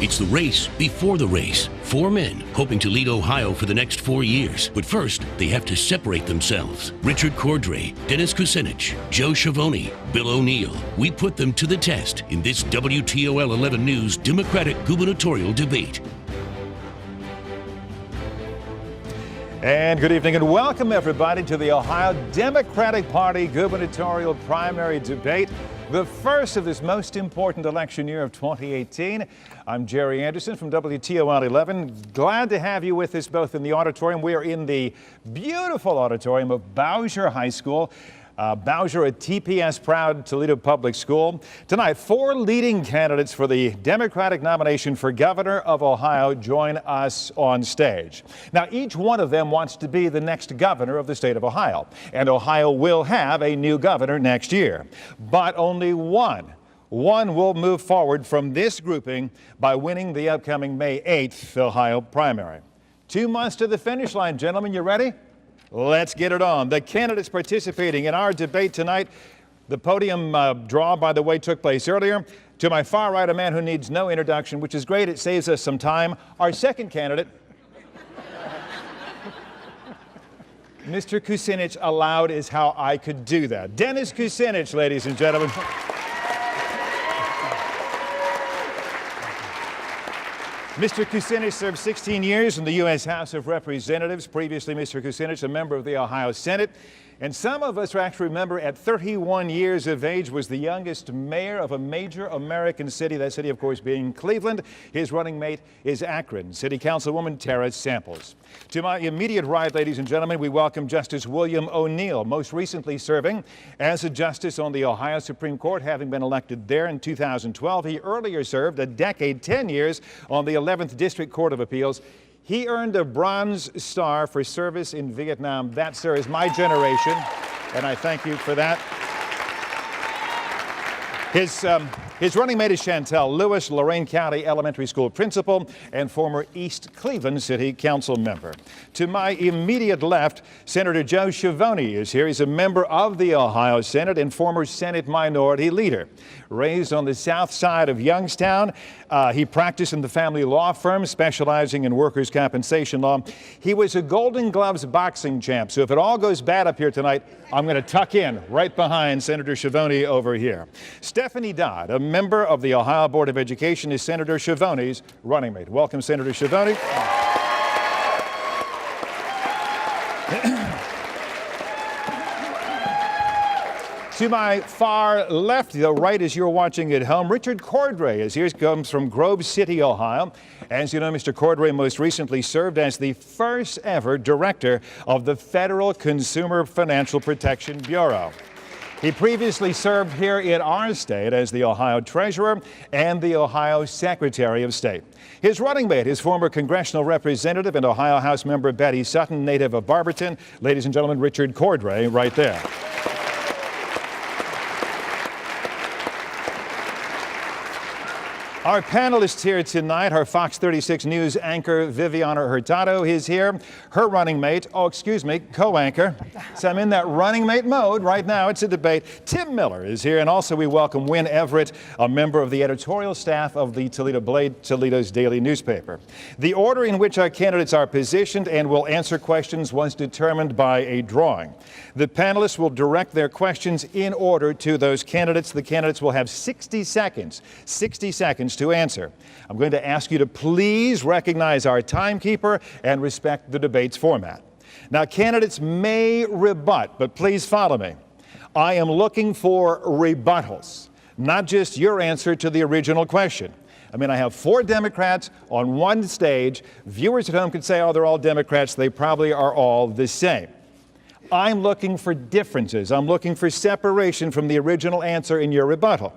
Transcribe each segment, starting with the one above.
It's the race before the race. 4 men hoping to lead Ohio for the next 4 years. But first, they have to separate themselves. Richard Cordray, Dennis Kucinich, Joe Schiavone, Bill O'Neill. We put them to the test in this WTOL 11 News Democratic Gubernatorial debate. And good evening and welcome everybody to the Ohio Democratic Party gubernatorial primary debate, the first of this most important election year of 2018. I'm Jerry Anderson from WTOL 11. Glad to have you with us both in the auditorium. We are in the beautiful auditorium of Bowsher High School. Bowsher, a TPS-proud Toledo public school. Tonight, 4 leading candidates for the Democratic nomination for governor of Ohio join us on stage. Now, each one of them wants to be the next governor of the state of Ohio, and Ohio will have a new governor next year. But only one will move forward from this grouping by winning the upcoming May 8th Ohio primary. 2 months to the finish line, gentlemen. You ready? Let's get it on. The candidates participating in our debate tonight. The podium draw, by the way, took place earlier. To my far right, a man who needs no introduction, which is great. It saves us some time. Our second candidate, Mr. Kucinich, allowed is how I could do that. Dennis Kucinich, ladies and gentlemen. Mr. Kucinich served 16 years in the U.S. House of Representatives. Previously, Mr. Kucinich, a member of the Ohio Senate. And some of us actually remember at 31 years of age was the youngest mayor of a major American city. That city, of course, being Cleveland. His running mate is Akron City Councilwoman Tara Samples. To my immediate right, ladies and gentlemen, we welcome Justice William O'Neill, most recently serving as a justice on the Ohio Supreme Court, having been elected there in 2012. He earlier served a decade, 10 years, on the 11th District Court of Appeals. He earned a Bronze Star for service in Vietnam. That, sir, is my generation, and I thank you for that. His running mate is Chantel Lewis, Lorain County Elementary School principal and former East Cleveland City Council member. To my immediate left, Senator Joe Schiavone is here. He's a member of the Ohio Senate and former Senate Minority Leader. Raised on the south side of Youngstown, he practiced in the family law firm specializing in workers' compensation law. He was a Golden Gloves boxing champ, so if it all goes bad up here tonight, I'm going to tuck in right behind Senator Schiavone over here. Stephanie Dodd, a member of the Ohio Board of Education, is Senator Schiavone's running mate. Welcome, Senator Schiavone. To my far left, the right as you're watching at home, Richard Cordray is here. He comes from Grove City, Ohio. As you know, Mr. Cordray most recently served as the first ever director of the Federal Consumer Financial Protection Bureau. He previously served here in our state as the Ohio Treasurer and the Ohio Secretary of State. His running mate is former congressional representative and Ohio House member Betty Sutton, native of Barberton. Ladies and gentlemen, Richard Cordray right there. Our panelists here tonight, our Fox 36 News anchor Viviana Hurtado is here. Her running mate, co-anchor. So I'm in that running mate mode right now. It's a debate. Tim Miller is here, and also we welcome Wynn Everett, a member of the editorial staff of the Toledo Blade, Toledo's daily newspaper. The order in which our candidates are positioned and will answer questions was determined by a drawing. The panelists will direct their questions in order to those candidates. The candidates will have 60 seconds to answer. I'm going to ask you to please recognize our timekeeper and respect the debate's format. Now, candidates may rebut, but please follow me. I am looking for rebuttals, not just your answer to the original question. I mean, I have 4 Democrats on one stage. Viewers at home could say, oh, they're all Democrats. They probably are all the same. I'm looking for differences. I'm looking for separation from the original answer in your rebuttal.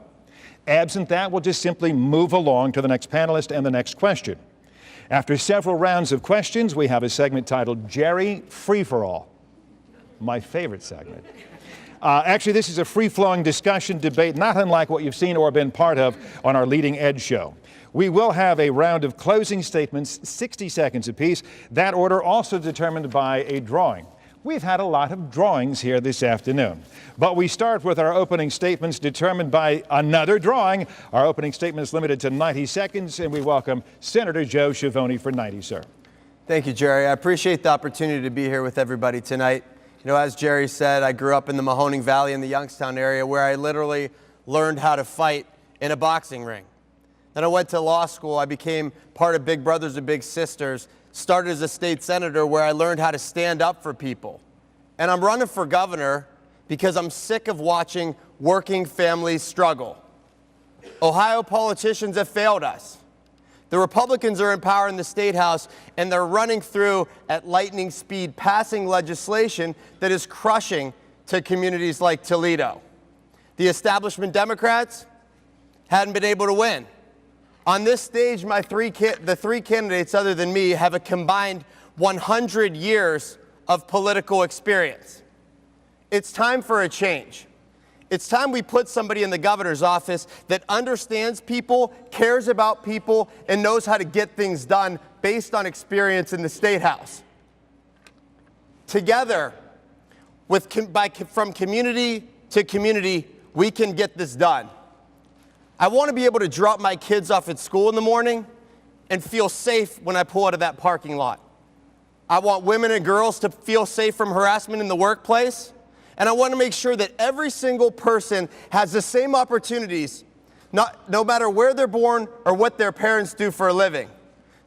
Absent that, we'll just simply move along to the next panelist and the next question. After several rounds of questions, we have a segment titled Jerry Free-for-All. My favorite segment. Actually, this is a free-flowing discussion debate, not unlike what you've seen or been part of on our Leading Edge show. We will have a round of closing statements, 60 seconds apiece. That order also determined by a drawing. we've had a lot of drawings here this afternoon. But we start with our opening statements determined by another drawing. Our opening statement is limited to 90 seconds, and we welcome Senator Joe Schiavone for 90, sir. Thank you, Jerry. I appreciate the opportunity to be here with everybody tonight. You know, as Jerry said, I grew up in the Mahoning Valley in the Youngstown area where I literally learned how to fight in a boxing ring. Then I went to law school. I became part of Big Brothers and Big Sisters, started as a state senator where I learned how to stand up for people. And I'm running for governor because I'm sick of watching working families struggle. Ohio politicians have failed us. The Republicans are in power in the State House, and they're running through at lightning speed, passing legislation that is crushing to communities like Toledo. The establishment Democrats hadn't been able to win. On this stage, the three candidates other than me have a combined 100 years of political experience. It's time for a change. It's time we put somebody in the governor's office that understands people, cares about people, and knows how to get things done based on experience in the State House. Together, from community to community, we can get this done. I want to be able to drop my kids off at school in the morning and feel safe when I pull out of that parking lot. I want women and girls to feel safe from harassment in the workplace. And I want to make sure that every single person has the same opportunities, no matter where they're born or what their parents do for a living.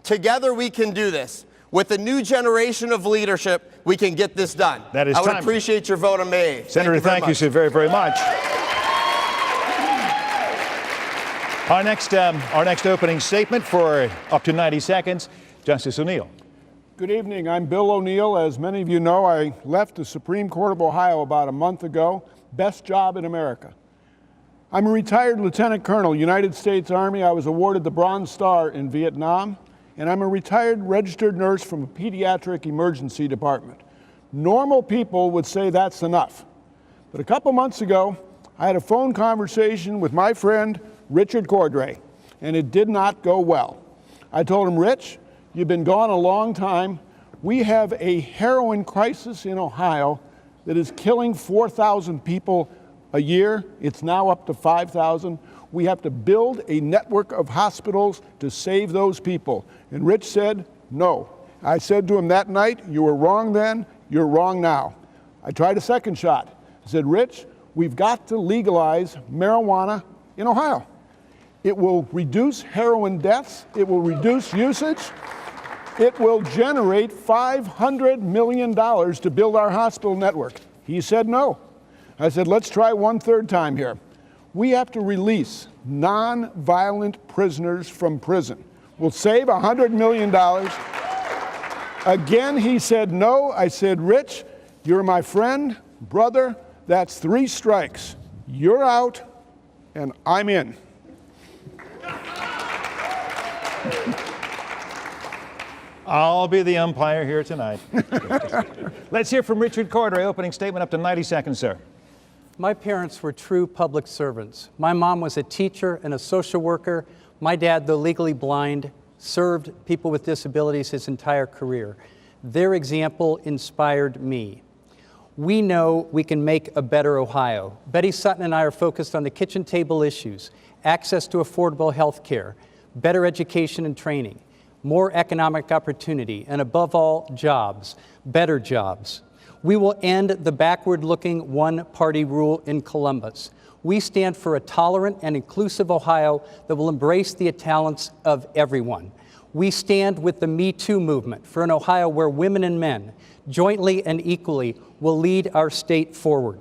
Together we can do this. With a new generation of leadership, we can get this done. That is I would time. appreciate your vote on May 8th. Senator, thank you so very, very much. Our next opening statement for up to 90 seconds, Justice O'Neill. Good evening. I'm Bill O'Neill. As many of you know, I left the Supreme Court of Ohio about a month ago. Best job in America. I'm a retired Lieutenant Colonel, United States Army. I was awarded the Bronze Star in Vietnam, and I'm a retired registered nurse from a pediatric emergency department. Normal people would say that's enough. But a couple months ago, I had a phone conversation with my friend, Richard Cordray, and it did not go well. I told him, Rich, you've been gone a long time. We have a heroin crisis in Ohio that is killing 4,000 people a year. It's now up to 5,000. We have to build a network of hospitals to save those people. And Rich said, no. I said to him that night, you were wrong then, you're wrong now. I tried a second shot. I said, Rich, we've got to legalize marijuana in Ohio. It will reduce heroin deaths. It will reduce usage. It will generate $500 million to build our hospital network. He said no. I said, let's try one third time here. We have to release non-violent prisoners from prison. We'll save $100 million. Again, he said no. I said, Rich, you're my friend, brother. That's 3 strikes. You're out, and I'm in. I'll be the umpire here tonight. Let's hear from Richard Cordray. Opening statement up to 90 seconds, sir. My parents were true public servants. My mom was a teacher and a social worker. My dad, though legally blind, served people with disabilities his entire career. Their example inspired me. We know we can make a better Ohio. Betty Sutton and I are focused on the kitchen table issues, access to affordable health care, better education and training, more economic opportunity, and above all, jobs, better jobs. We will end the backward-looking one-party rule in Columbus. We stand for a tolerant and inclusive Ohio that will embrace the talents of everyone. We stand with the Me Too movement for an Ohio where women and men, jointly and equally, will lead our state forward.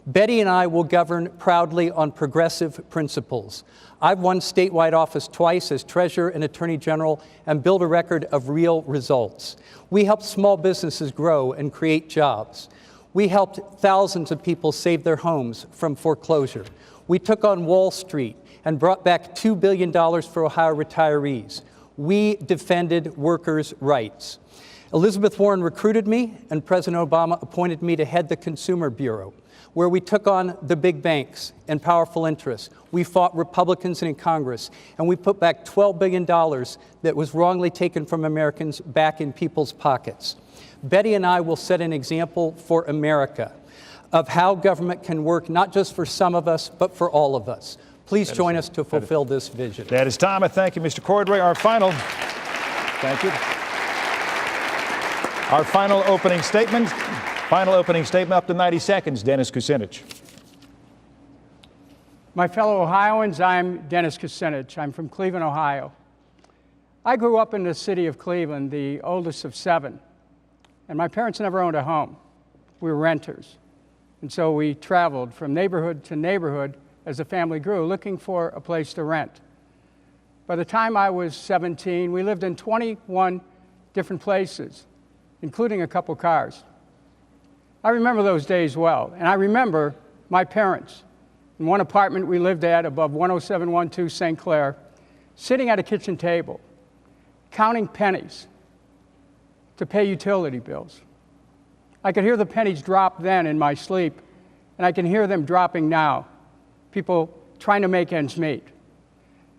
Betty and I will govern proudly on progressive principles. I've won statewide office twice as treasurer and attorney general and built a record of real results. We helped small businesses grow and create jobs. We helped thousands of people save their homes from foreclosure. We took on Wall Street and brought back $2 billion for Ohio retirees. We defended workers' rights. Elizabeth Warren recruited me, and President Obama appointed me to head the Consumer Bureau, where we took on the big banks and powerful interests. We fought Republicans in Congress, and we put back $12 billion that was wrongly taken from Americans back in people's pockets. Betty and I will set an example for America of how government can work not just for some of us, but for all of us. Please join us to fulfill this vision. That is time. Thank you, Mr. Cordray. Thank you. Our final opening statement. Up to 90 seconds. Dennis Kucinich. My fellow Ohioans, I'm Dennis Kucinich. I'm from Cleveland, Ohio. I grew up in the city of Cleveland, the oldest of 7, and my parents never owned a home. We were renters. And so we traveled from neighborhood to neighborhood as the family grew, looking for a place to rent. By the time I was 17, we lived in 21 different places, including a couple cars. I remember those days well, and I remember my parents in one apartment we lived at above 10712 St. Clair, sitting at a kitchen table, counting pennies to pay utility bills. I could hear the pennies drop then in my sleep, and I can hear them dropping now, people trying to make ends meet.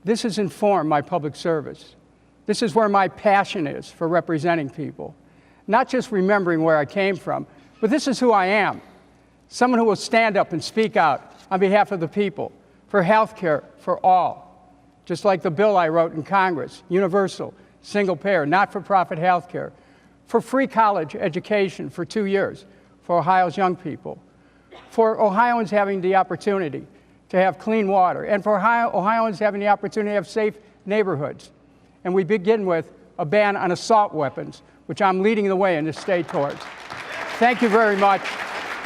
This has informed my public service. This is where my passion is for representing people, not just remembering where I came from, but this is who I am, someone who will stand up and speak out on behalf of the people, for health care for all, just like the bill I wrote in Congress, universal, single-payer, not-for-profit health care, for free college education for 2 years for Ohio's young people, for Ohioans having the opportunity to have clean water, and for Ohioans having the opportunity to have safe neighborhoods. And we begin with a ban on assault weapons, which I'm leading the way in the state towards. Thank you very much,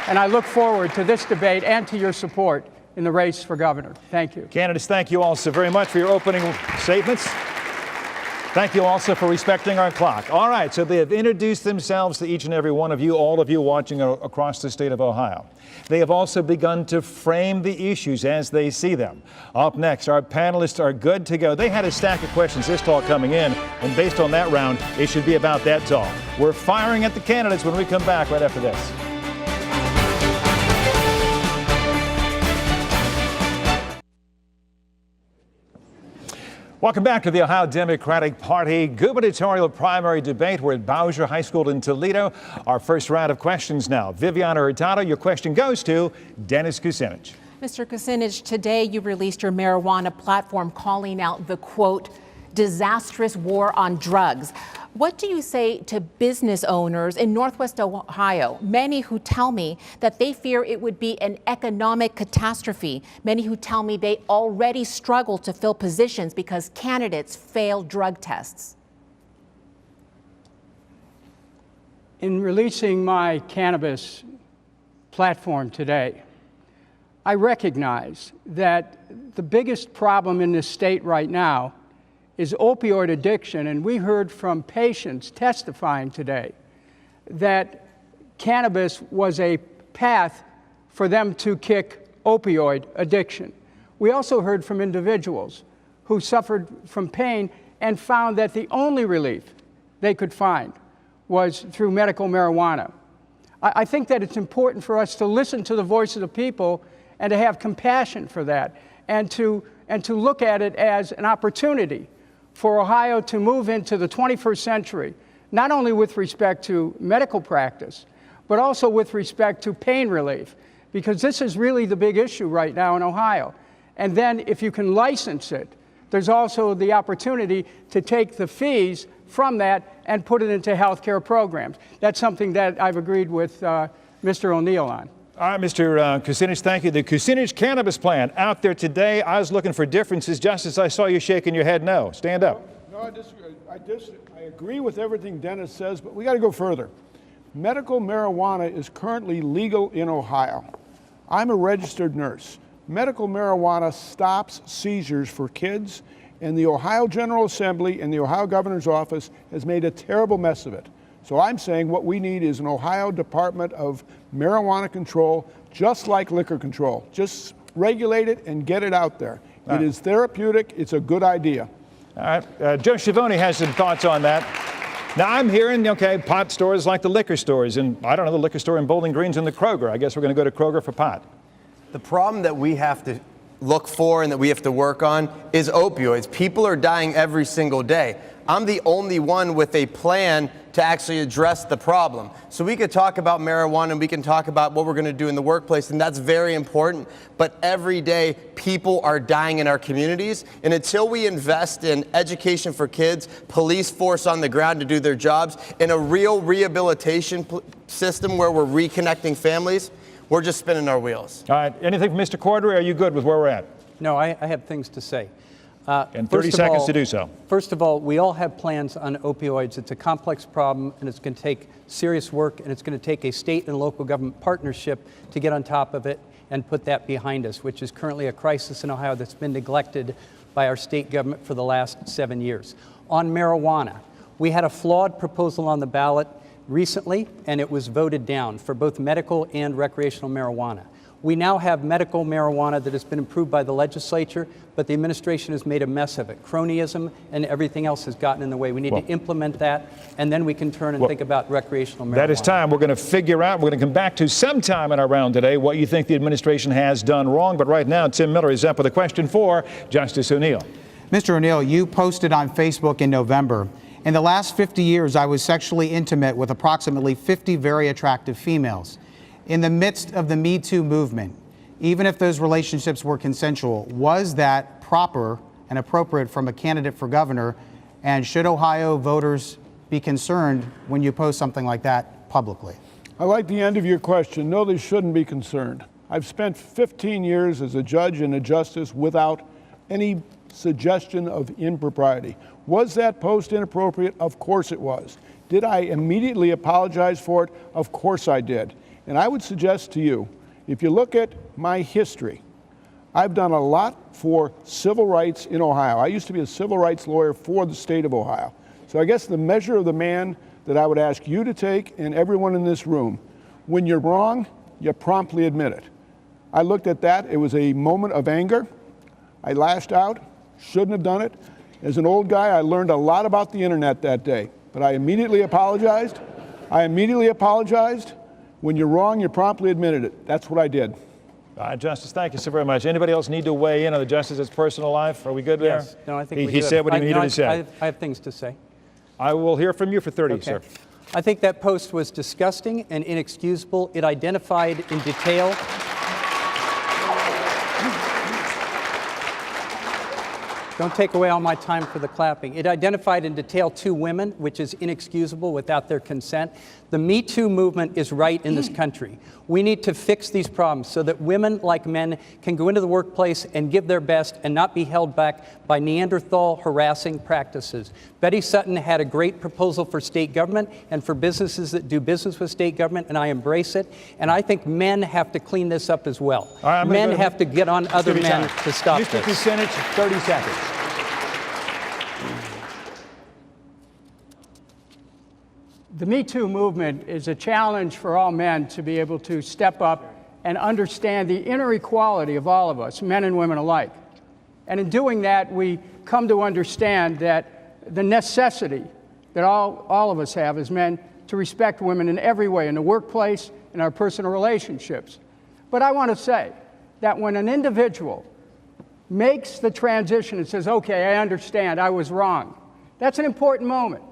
and I look forward to this debate and to your support in the race for governor. Thank you. Candidates, thank you also very much for your opening statements. Thank you also for respecting our clock. All right, so they have introduced themselves to each and every one of you, all of you watching across the state of Ohio. They have also begun to frame the issues as they see them. Up next, our panelists are good to go. They had a stack of questions this tall coming in, and based on that round, it should be about that tall. We're firing at the candidates when we come back right after this. Welcome back to the Ohio Democratic Party gubernatorial primary debate. We're at Bowser High School in Toledo. Our first round of questions now. Viviana Hurtado, your question goes to Dennis Kucinich. Mr. Kucinich, today you released your marijuana platform calling out the, quote, disastrous war on drugs. What do you say to business owners in Northwest Ohio, many who tell me that they fear it would be an economic catastrophe, many who tell me they already struggle to fill positions because candidates fail drug tests? In releasing my cannabis platform today, I recognize that the biggest problem in this state right now is opioid addiction, and we heard from patients testifying today that cannabis was a path for them to kick opioid addiction. We also heard from individuals who suffered from pain and found that the only relief they could find was through medical marijuana. I think that it's important for us to listen to the voice of the people and to have compassion for that, and to look at it as an opportunity for Ohio to move into the 21st century, not only with respect to medical practice, but also with respect to pain relief, because this is really the big issue right now in Ohio. And then if you can license it, there's also the opportunity to take the fees from that and put it into health care programs. That's something that I've agreed with Mr. O'Neill on. All right, Mr. Kucinich, thank you. The Kucinich Cannabis Plan out there today. I was looking for differences just as I saw you shaking your head no. Stand up. No, I disagree. I agree with everything Dennis says, but we got to go further. Medical marijuana is currently legal in Ohio. I'm a registered nurse. Medical marijuana stops seizures for kids, and the Ohio General Assembly and the Ohio Governor's Office has made a terrible mess of it. So I'm saying what we need is an Ohio Department of Marijuana Control, just like liquor control. Just regulate it and get it out there. It is therapeutic. It's a good idea. All right. Joe Schiavone has some thoughts on that. Now, I'm hearing, okay, pot stores like the liquor stores, and I don't know, the liquor store in Bowling Green's and the Kroger. I guess we're going to go to Kroger for pot. The problem that we have to look for and that we have to work on is opioids. People are dying every single day. I'm the only one with a plan to actually address the problem. So we could talk about marijuana and we can talk about what we're going to do in the workplace, and that's very important. But every day, people are dying in our communities. And until we invest in education for kids, police force on the ground to do their jobs, and a real rehabilitation system where we're reconnecting families, we're just spinning our wheels. All right. Anything from Mr. Cordray? Are you good with where we're at? No, I have things to say. And 30 seconds to do so. First of all, we all have plans on opioids. It's a complex problem, and it's going to take serious work, and it's going to take a state and local government partnership to get on top of it and put that behind us, which is currently a crisis in Ohio that's been neglected by our state government for the last 7 years. On marijuana, we had a flawed proposal on the ballot recently, and it was voted down for both medical and recreational marijuana. We now have medical marijuana that has been approved by the legislature, but the administration has made a mess of it. Cronyism and everything else has gotten in the way. We need to implement that, and then we can turn and think about recreational marijuana. That is time. We're going to figure out, we're going to come back to sometime in our round today what you think the administration has done wrong. But right now, Tim Miller is up with a question for Justice O'Neill. Mr. O'Neill, you posted on Facebook in November, in the last 50 years, I was sexually intimate with approximately 50 very attractive females. In the midst of the Me Too movement, even if those relationships were consensual, was that proper and appropriate from a candidate for governor? And should Ohio voters be concerned when you post something like that publicly? I like the end of your question. No, they shouldn't be concerned. I've spent 15 years as a judge and a justice without any suggestion of impropriety. Was that post inappropriate? Of course it was. Did I immediately apologize for it? Of course I did. And I would suggest to you, if you look at my history, I've done a lot for civil rights in Ohio. I used to be a civil rights lawyer for the state of Ohio. So I guess the measure of the man that I would ask you to take, and everyone in this room, when you're wrong, you promptly admit it. I looked at that. It was a moment of anger. I lashed out. Shouldn't have done it. As an old guy, I learned a lot about the internet that day. But I immediately apologized. When you're wrong, you promptly admitted it. That's what I did. All right, Justice, thank you so very much. Anybody else need to weigh in on the Justice's personal life? Are we good there? Yes. No, I think he said what he needed to say. I have things to say. I will hear from you for 30, sir. I think that post was disgusting and inexcusable. It identified in detail Don't take away all my time for the clapping. It identified in detail 2 women, which is inexcusable without their consent. The Me Too movement is right in this country. We need to fix these problems so that women, like men, can go into the workplace and give their best and not be held back by Neanderthal harassing practices. Betty Sutton had a great proposal for state government and for businesses that do business with state government, and I embrace it. And I think men have to clean this up as well. Men have to get on other men to stop this. Mr. Kucinich, 30 seconds. The Me Too movement is a challenge for all men to be able to step up and understand the inner equality of all of us, men and women alike. And in doing that, we come to understand that the necessity that all of us have as men to respect women in every way, in the workplace, in our personal relationships. But I want to say that when an individual makes the transition and says, okay, I understand, I was wrong, that's an important moment.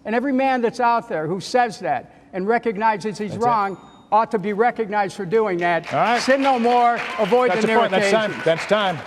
And every man that's out there who says that and recognizes he's wrong ought to be recognized for doing that. All right. Sin no more, avoid the near That's occasion. time. That's time.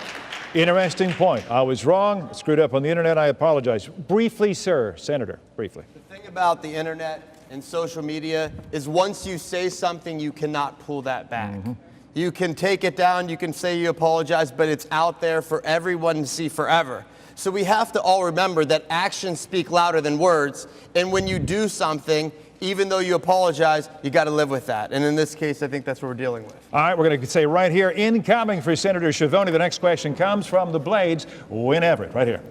Interesting point. I was wrong, screwed up on the internet. I apologize. Briefly, sir, Senator, briefly. The thing about the internet and social media is once you say something, you cannot pull that back. Mm-hmm. You can take it down, you can say you apologize, but it's out there for everyone to see forever. So we have to all remember that actions speak louder than words. And when you do something, even though you apologize, you got to live with that. And in this case, I think that's what we're dealing with. All right, we're going to say right here, incoming for Senator Schiavone. The next question comes from the Blades, Win Everett, right here.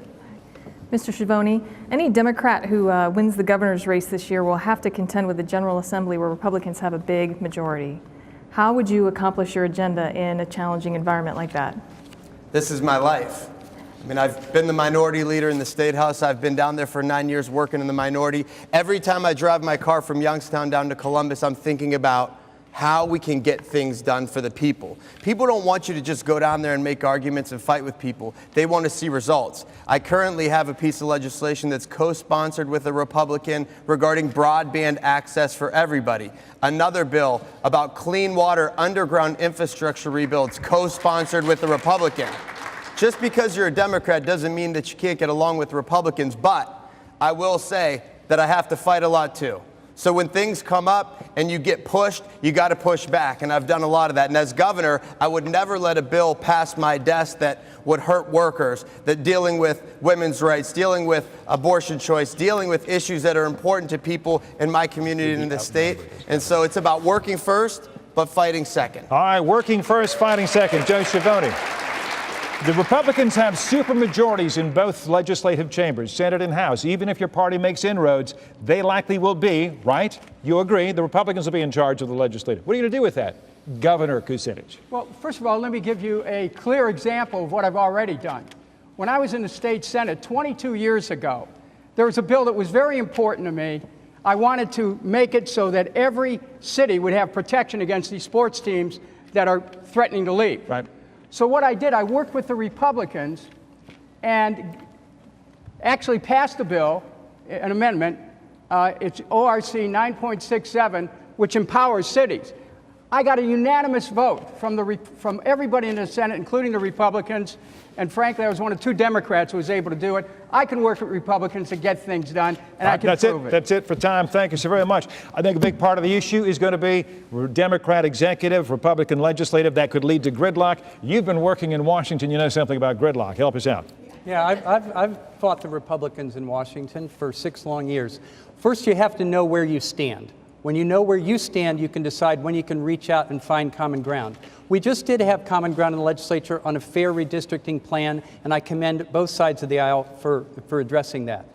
Mr. Schiavone, any Democrat who wins the governor's race this year will have to contend with the General Assembly where Republicans have a big majority. How would you accomplish your agenda in a challenging environment like that? This is my life. I mean, I've been the minority leader in the State House. I've been down there for 9 years working in the minority. Every time I drive my car from Youngstown down to Columbus, I'm thinking about how we can get things done for the people. People don't want you to just go down there and make arguments and fight with people. They want to see results. I currently have a piece of legislation that's co-sponsored with a Republican regarding broadband access for everybody. Another bill about clean water underground infrastructure rebuilds, co-sponsored with a Republican. Just because you're a Democrat doesn't mean that you can't get along with Republicans, but I will say that I have to fight a lot too. So when things come up and you get pushed, you got to push back. And I've done a lot of that. And as governor, I would never let a bill pass my desk that would hurt workers, that dealing with women's rights, dealing with abortion choice, dealing with issues that are important to people in my community and in the state. And so it's about working first, but fighting second. All right, working first, fighting second. Joe Schiavone. The Republicans have supermajorities in both legislative chambers, Senate and House. Even if your party makes inroads, they likely will be, right? You agree, the Republicans will be in charge of the legislature. What are you going to do with that, Governor Kucinich? Well, first of all, let me give you a clear example of what I've already done. When I was in the state Senate 22 years ago, there was a bill that was very important to me. I wanted to make it so that every city would have protection against these sports teams that are threatening to leave. Right. So what I did, I worked with the Republicans and actually passed a bill, an amendment. It's ORC 9.67, which empowers cities. I got a unanimous vote from everybody in the Senate, including the Republicans. And frankly, I was one of two Democrats who was able to do it. I can work with Republicans to get things done, and I can prove it. That's it for time. Thank you so very much. I think a big part of the issue is going to be Democrat executive, Republican legislative. That could lead to gridlock. You've been working in Washington. You know something about gridlock. Help us out. Yeah, I've fought the Republicans in Washington for 6 long years. First, you have to know where you stand. When you know where you stand, you can decide when you can reach out and find common ground. We just did have common ground in the legislature on a fair redistricting plan, and I commend both sides of the aisle for addressing that.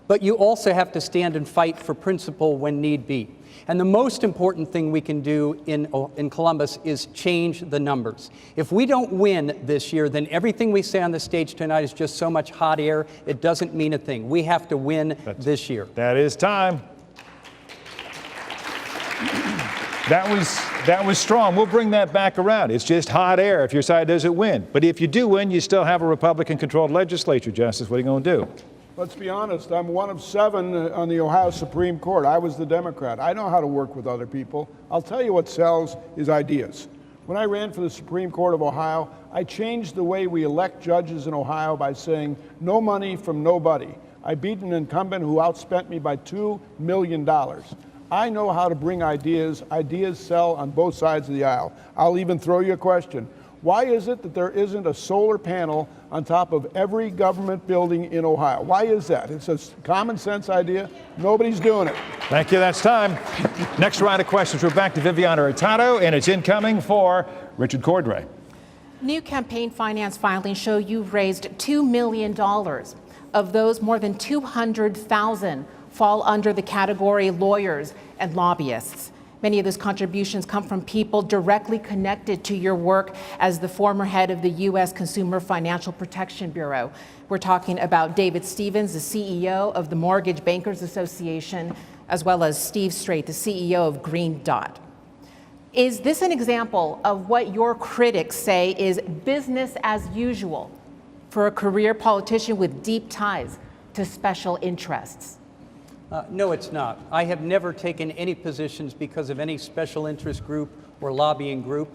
But you also have to stand and fight for principle when need be. And the most important thing we can do in Columbus is change the numbers. If we don't win this year, then everything we say on the stage tonight is just so much hot air, it doesn't mean a thing. We have to win this year. That is time. That was strong. We'll bring that back around. It's just hot air if your side doesn't win. But if you do win, you still have a Republican-controlled legislature, Justice. What are you going to do? Let's be honest, I'm one of 7 on the Ohio Supreme Court. I was the Democrat. I know how to work with other people. I'll tell you what sells is ideas. When I ran for the Supreme Court of Ohio, I changed the way we elect judges in Ohio by saying no money from nobody. I beat an incumbent who outspent me by $2 million. I know how to bring ideas. Ideas sell on both sides of the aisle. I'll even throw you a question. Why is it that there isn't a solar panel on top of every government building in Ohio? Why is that? It's a common sense idea. Nobody's doing it. Thank you. That's time. Next round of questions. We're back to Viviana Hurtado, and it's incoming for Richard Cordray. New campaign finance filings show you've raised $2 million. Of those, more than 200,000 fall under the category lawyers and lobbyists. Many of those contributions come from people directly connected to your work as the former head of the U.S. Consumer Financial Protection Bureau. We're talking about David Stevens, the CEO of the Mortgage Bankers Association, as well as Steve Straight, the CEO of Green Dot. Is this an example of what your critics say is business as usual for a career politician with deep ties to special interests? No, it's not. I have never taken any positions because of any special interest group or lobbying group.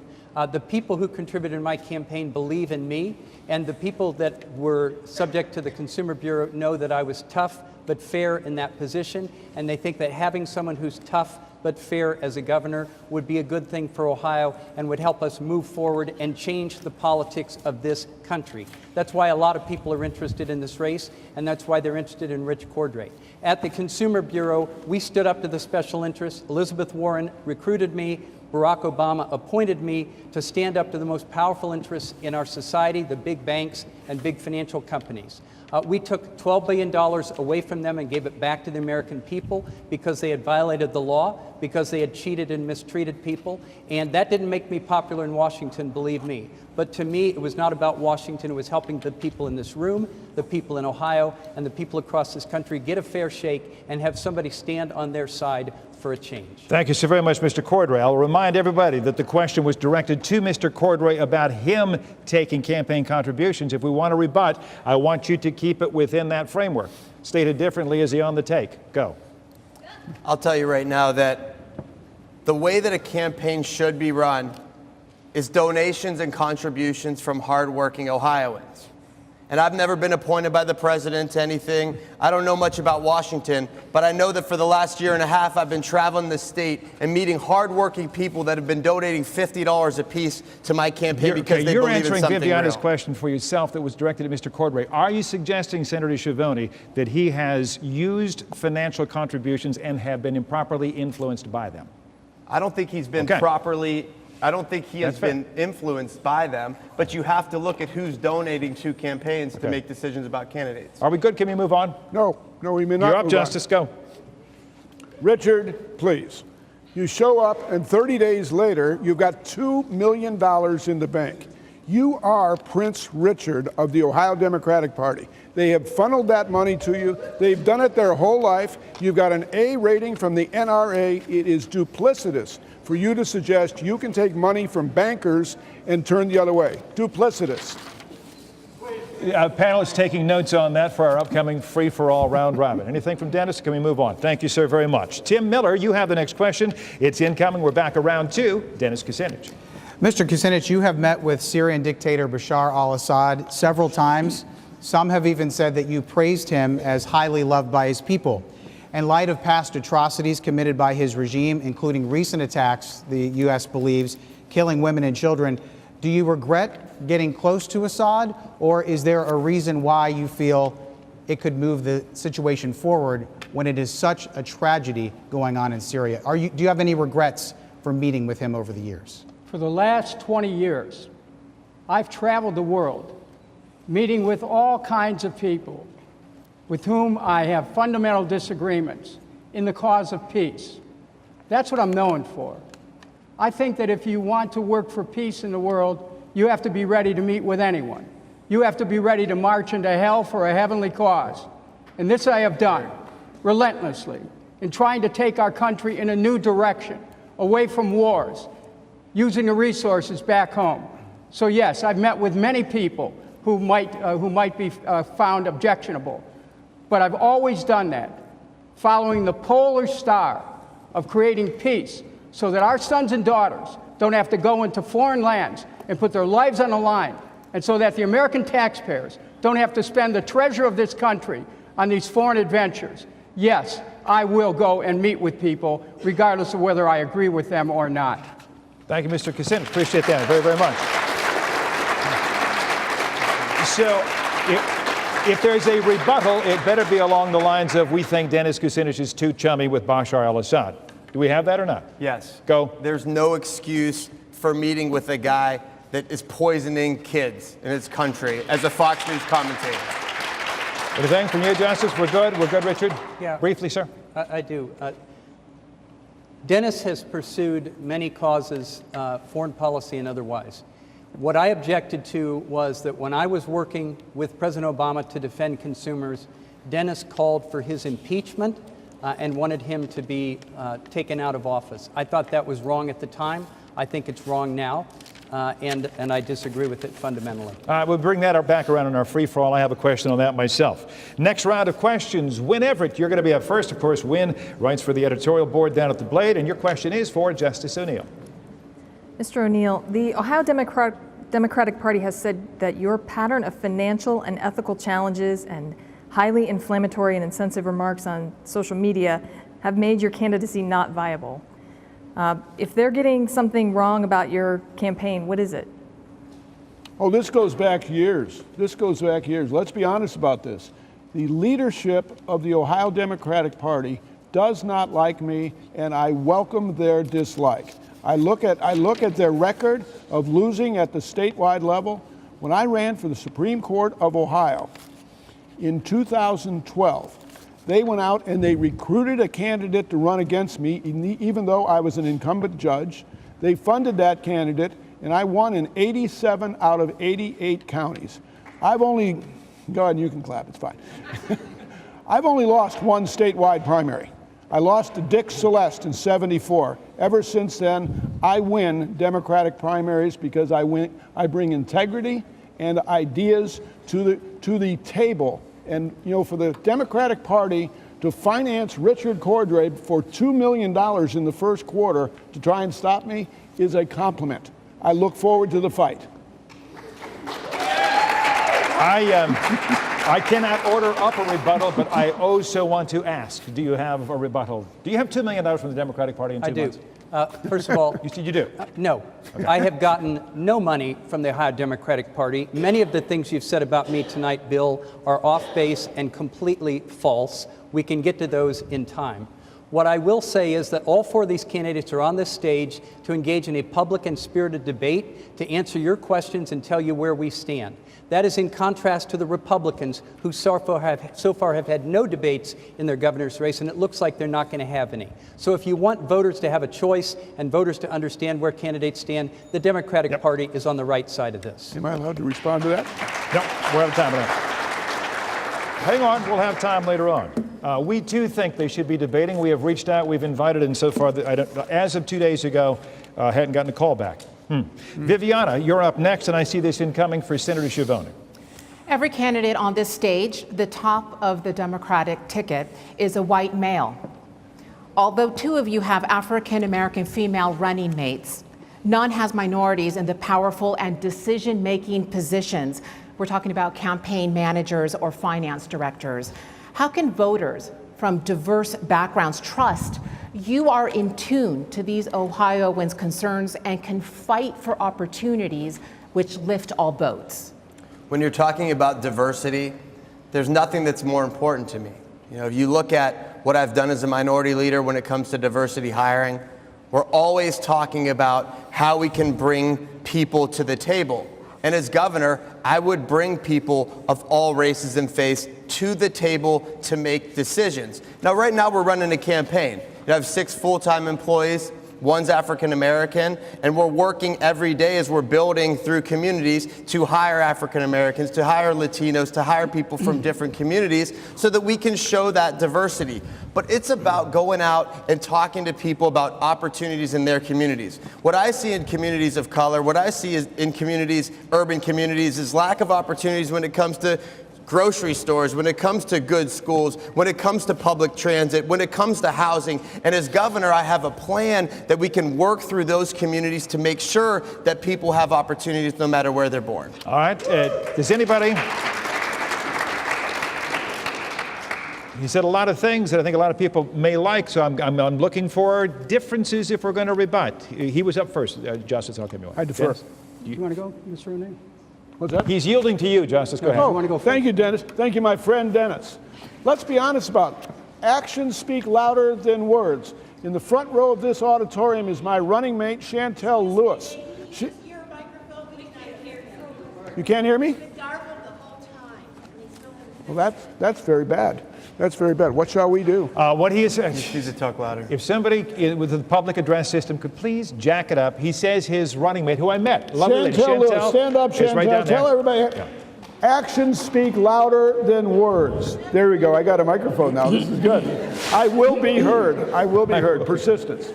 The people who contributed in my campaign believe in me, and the people that were subject to the Consumer Bureau know that I was tough but fair in that position, and they think that having someone who's tough but fair as a governor would be a good thing for Ohio and would help us move forward and change the politics of this country. That's why a lot of people are interested in this race, and that's why they're interested in Rich Cordray. At the Consumer Bureau, we stood up to the special interests. Elizabeth Warren recruited me. Barack Obama appointed me to stand up to the most powerful interests in our society, the big banks and big financial companies. We took $12 billion away from them and gave it back to the American people because they had violated the law, because they had cheated and mistreated people. And that didn't make me popular in Washington, believe me. But to me, it was not about Washington. It was helping the people in this room, the people in Ohio, and the people across this country get a fair shake and have somebody stand on their side for a change. Thank you so very much, Mr. Cordray. I'll remind everybody that the question was directed to Mr. Cordray about him taking campaign contributions. If we want to rebut, I want you to keep it within that framework. Stated differently, is he on the take? Go. I'll tell you right now that the way that a campaign should be run is donations and contributions from hardworking Ohioans. And I've never been appointed by the president to anything. I don't know much about Washington, but I know that for the last year and a half, I've been traveling the state and meeting hardworking people that have been donating $50 a piece to my campaign because they believe in something real. You're answering Viviana's question for yourself that was directed at Mr. Cordray. Are you suggesting, Senator Schiavone, that he has used financial contributions and have been improperly influenced by them? I don't think he's been I don't think he has been influenced by them, but you have to look at who's donating to campaigns to make decisions about candidates. Are we good? Can we move on? No, we may not. You're up, move Justice. on. Go. Richard, please. You show up, and 30 days later, you've got $2 million in the bank. You are Prince Richard of the Ohio Democratic Party. They have funneled that money to you. They've done it their whole life. You've got an A rating from the NRA. It is duplicitous for you to suggest you can take money from bankers and turn the other way. Duplicitous. Panel is taking notes on that for our upcoming free-for-all round robin. Anything from Dennis? Can we move on? Thank you, sir, very much. Tim Miller, you have the next question. It's incoming. We're back around 2. Dennis Kucinich. Mr. Kucinich, you have met with Syrian dictator Bashar al-Assad several times. Some have even said that you praised him as highly loved by his people. In light of past atrocities committed by his regime, including recent attacks, the U.S. believes, killing women and children, do you regret getting close to Assad, or is there a reason why you feel it could move the situation forward when it is such a tragedy going on in Syria? Do you have any regrets for meeting with him over the years? For the last 20 years, I've traveled the world, meeting with all kinds of people with whom I have fundamental disagreements in the cause of peace. That's what I'm known for. I think that if you want to work for peace in the world, you have to be ready to meet with anyone. You have to be ready to march into hell for a heavenly cause. And this I have done relentlessly in trying to take our country in a new direction, away from wars, using the resources back home. So yes, I've met with many people who might be found objectionable. But I've always done that, following the polar star of creating peace so that our sons and daughters don't have to go into foreign lands and put their lives on the line, and so that the American taxpayers don't have to spend the treasure of this country on these foreign adventures. Yes, I will go and meet with people, regardless of whether I agree with them or not. Thank you, Mr. Kucinich. Appreciate that very, very much. So, if there's a rebuttal, it better be along the lines of, we think Dennis Kucinich is too chummy with Bashar al-Assad. Do we have that or not? Yes. Go. There's no excuse for meeting with a guy that is poisoning kids in his country as a Fox News commentator. Anything from you, Justice? We're good? We're good, Richard? Yeah. Briefly, sir. I do. Dennis has pursued many causes, foreign policy and otherwise. What I objected to was that when I was working with President Obama to defend consumers, Dennis called for his impeachment and wanted him to be taken out of office. I thought that was wrong at the time. I think it's wrong now, and I disagree with it fundamentally. We'll bring that back around in our free-for-all. I have a question on that myself. Next round of questions. Win Everett, you're going to be up first. Of course, Win writes for the editorial board down at the Blade, and your question is for Justice O'Neill. Mr. O'Neill, the Ohio Democratic Party has said that your pattern of financial and ethical challenges and highly inflammatory and insensitive remarks on social media have made your candidacy not viable. If they're getting something wrong about your campaign, what is it? Oh, this goes back years. This goes back years. Let's be honest about this. The leadership of the Ohio Democratic Party does not like me, and I welcome their dislike. I look at their record of losing at the statewide level. When I ran for the Supreme Court of Ohio in 2012, they went out and they recruited a candidate to run against me, even though I was an incumbent judge. They funded that candidate, and I won in 87 out of 88 counties. I've only, go ahead, you can clap, it's fine. I've only lost one statewide primary. I lost to Dick Celeste in '74. Ever since then, I win Democratic primaries because I bring integrity and ideas to the table. And you know, for the Democratic Party to finance Richard Cordray for $2 million in the first quarter to try and stop me is a compliment. I look forward to the fight. I cannot order up a rebuttal, but I also want to ask, do you have a rebuttal? Do you have $2 million from the Democratic Party in 2 months? I do. First of all, You do? no. Okay. I have gotten no money from the Ohio Democratic Party. Many of the things you've said about me tonight, Bill, are off base and completely false. We can get to those in time. What I will say is that all four of these candidates are on this stage to engage in a public and spirited debate, to answer your questions and tell you where we stand. That is in contrast to the Republicans, who so far have had no debates in their governor's race, and it looks like they're not going to have any. So if you want voters to have a choice and voters to understand where candidates stand, the Democratic Party is on the right side of this. Am I allowed to respond to that? No, we're out of time now. Hang on, we'll have time later on. We too think they should be debating. We have reached out, we've invited, and so far, as of 2 days ago, hadn't gotten a call back. Viviana, you're up next, and I see this incoming for Senator Schiavone. Every candidate on this stage, the top of the Democratic ticket, is a white male. Although two of you have African-American female running mates, none has minorities in the powerful and decision-making positions. We're talking about campaign managers or finance directors. How can voters from diverse backgrounds trust you are in tune to these Ohioans' concerns and can fight for opportunities which lift all boats? When you're talking about diversity, there's nothing that's more important to me. You know, if you look at what I've done as a minority leader when it comes to diversity hiring, we're always talking about how we can bring people to the table. And as governor, I would bring people of all races and faiths to the table to make decisions. Now, right now, we're running a campaign. You have 6 full-time employees, 1's African American, and we're working every day as we're building through communities to hire African Americans, to hire Latinos, to hire people from different communities so that we can show that diversity. But it's about going out and talking to people about opportunities in their communities. What I see in communities of color, what I see is in communities, urban communities, is lack of opportunities when it comes to grocery stores, when it comes to good schools, when it comes to public transit, when it comes to housing. And as governor, I have a plan that we can work through those communities to make sure that people have opportunities no matter where they're born. All right, does anybody? He said a lot of things that I think a lot of people may like, so I'm looking for differences if we're going to rebut. He was up first. Justice, I'll come to you. I defer. You want to go, Mr. Renee? What's that? He's yielding to you, Justice. Go ahead. Oh, thank you, Dennis. Thank you, my friend Dennis. Let's be honest about it. Actions speak louder than words. In the front row of this auditorium is my running mate, Chantel Lewis. You can't hear me? Well, that's very bad. That's very bad. What shall we do? What he is, Needs to talk louder. if somebody with the public address system could please jack it up. He says his running mate, who I met, lovely lady, Chantel Lewis, stand up, is right down Chantel. Tell there. everybody. Yeah. Actions speak louder than words. There we go. I got a microphone now. This is good. I will be heard. I will be heard. Persistence.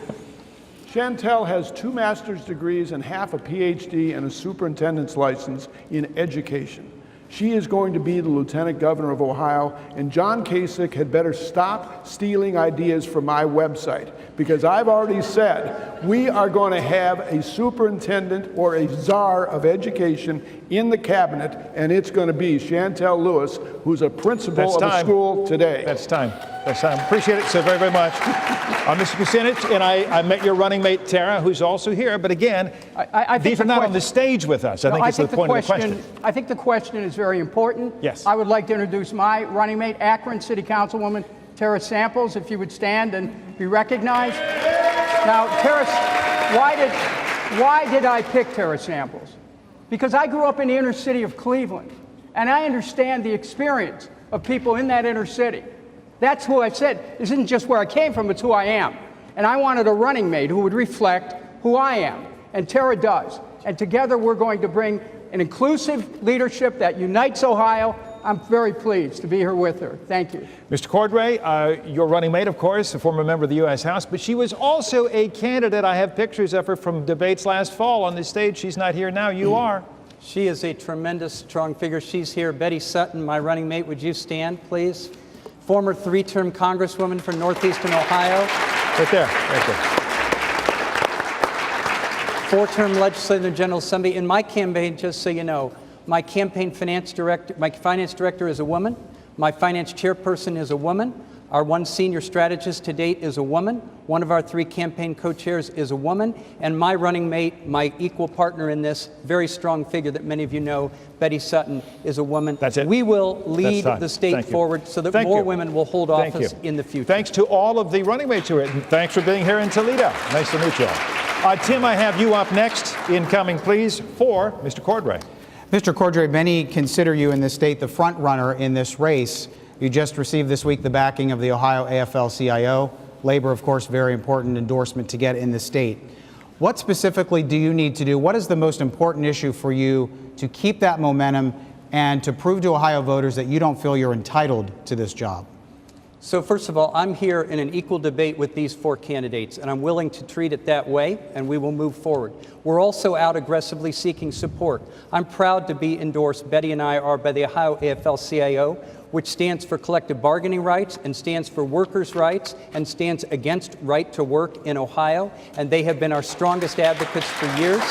Chantel has 2 master's degrees and half a PhD and a superintendent's license in education. She is going to be the lieutenant governor of Ohio, and John Kasich had better stop stealing ideas from my website, because I've already said we are going to have a superintendent or a czar of education in the cabinet, and it's going to be Chantel Lewis, who's a principal of a school today. That's time. That's time. Appreciate it so very, very much. Mr. Kucinich, and I met your running mate, Tara, who's also here. But again, I think these are not on the stage with us. I think it's the point of the question. I think the question is very important. Yes. I would like to introduce my running mate, Akron City Councilwoman Tara Samples, if you would stand and be recognized. Now, Tara, why did I pick Tara Samples? Because I grew up in the inner city of Cleveland, and I understand the experience of people in that inner city. That's who I said. This isn't just where I came from, it's who I am. And I wanted a running mate who would reflect who I am. And Tara does. And together we're going to bring an inclusive leadership that unites Ohio, I'm very pleased to be here with her. Thank you. Mr. Cordray, your running mate, of course, a former member of the U.S. House, but she was also a candidate. I have pictures of her from debates last fall on this stage. She's not here now. You are. She is a tremendous, strong figure. She's here. Betty Sutton, my running mate, would you stand, please? Former 3-term Congresswoman from Northeastern Ohio. Right there, right there. 4-term legislator in the General Assembly. In my campaign, just so you know, my finance director is a woman. My finance chairperson is a woman. Our one senior strategist to date is a woman. One of our 3 campaign co-chairs is a woman. And my running mate, my equal partner in this, very strong figure that many of you know, Betty Sutton, is a woman. That's it. We will lead the state forward so that more women will hold office in the future. Thanks to all of the running mates who are here. Thanks for being here in Toledo. Nice to meet you all. Tim, I have you up next. Incoming, please, for Mr. Cordray. Mr. Cordray, many consider you in the state the front runner in this race. You just received this week the backing of the Ohio AFL-CIO. Labor, of course, very important endorsement to get in the state. What specifically do you need to do? What is the most important issue for you to keep that momentum and to prove to Ohio voters that you don't feel you're entitled to this job? So first of all, I'm here in an equal debate with these 4 candidates, and I'm willing to treat it that way, and we will move forward. We're also out aggressively seeking support. I'm proud to be endorsed, Betty and I are, by the Ohio AFL-CIO, which stands for collective bargaining rights and stands for workers' rights and stands against right to work in Ohio, and they have been our strongest advocates for years.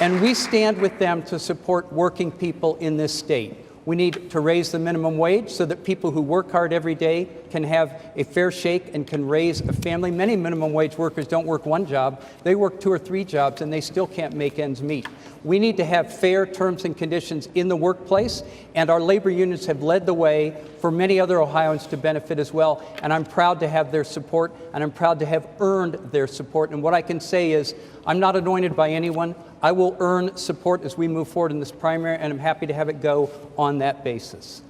And we stand with them to support working people in this state. We need to raise the minimum wage so that people who work hard every day can have a fair shake and can raise a family. Many minimum wage workers don't work 1 job. They work 2 or 3 jobs, and they still can't make ends meet. We need to have fair terms and conditions in the workplace, and our labor unions have led the way for many other Ohioans to benefit as well. And I'm proud to have their support, and I'm proud to have earned their support. And what I can say is, I'm not anointed by anyone. I will earn support as we move forward in this primary, and I'm happy to have it go on that basis.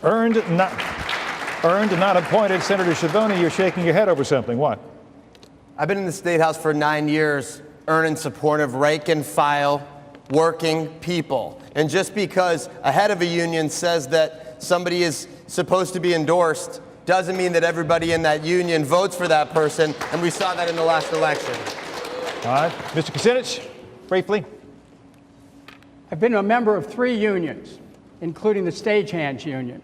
Earned, not appointed. Senator Schiavone, you're shaking your head over something. What? I've been in the State House for 9 years, earning support of rank-and-file working people. And just because a head of a union says that somebody is supposed to be endorsed doesn't mean that everybody in that union votes for that person, and we saw that in the last election. All right. Mr. Kucinich, briefly. I've been a member of 3 unions, including the Stagehands Union.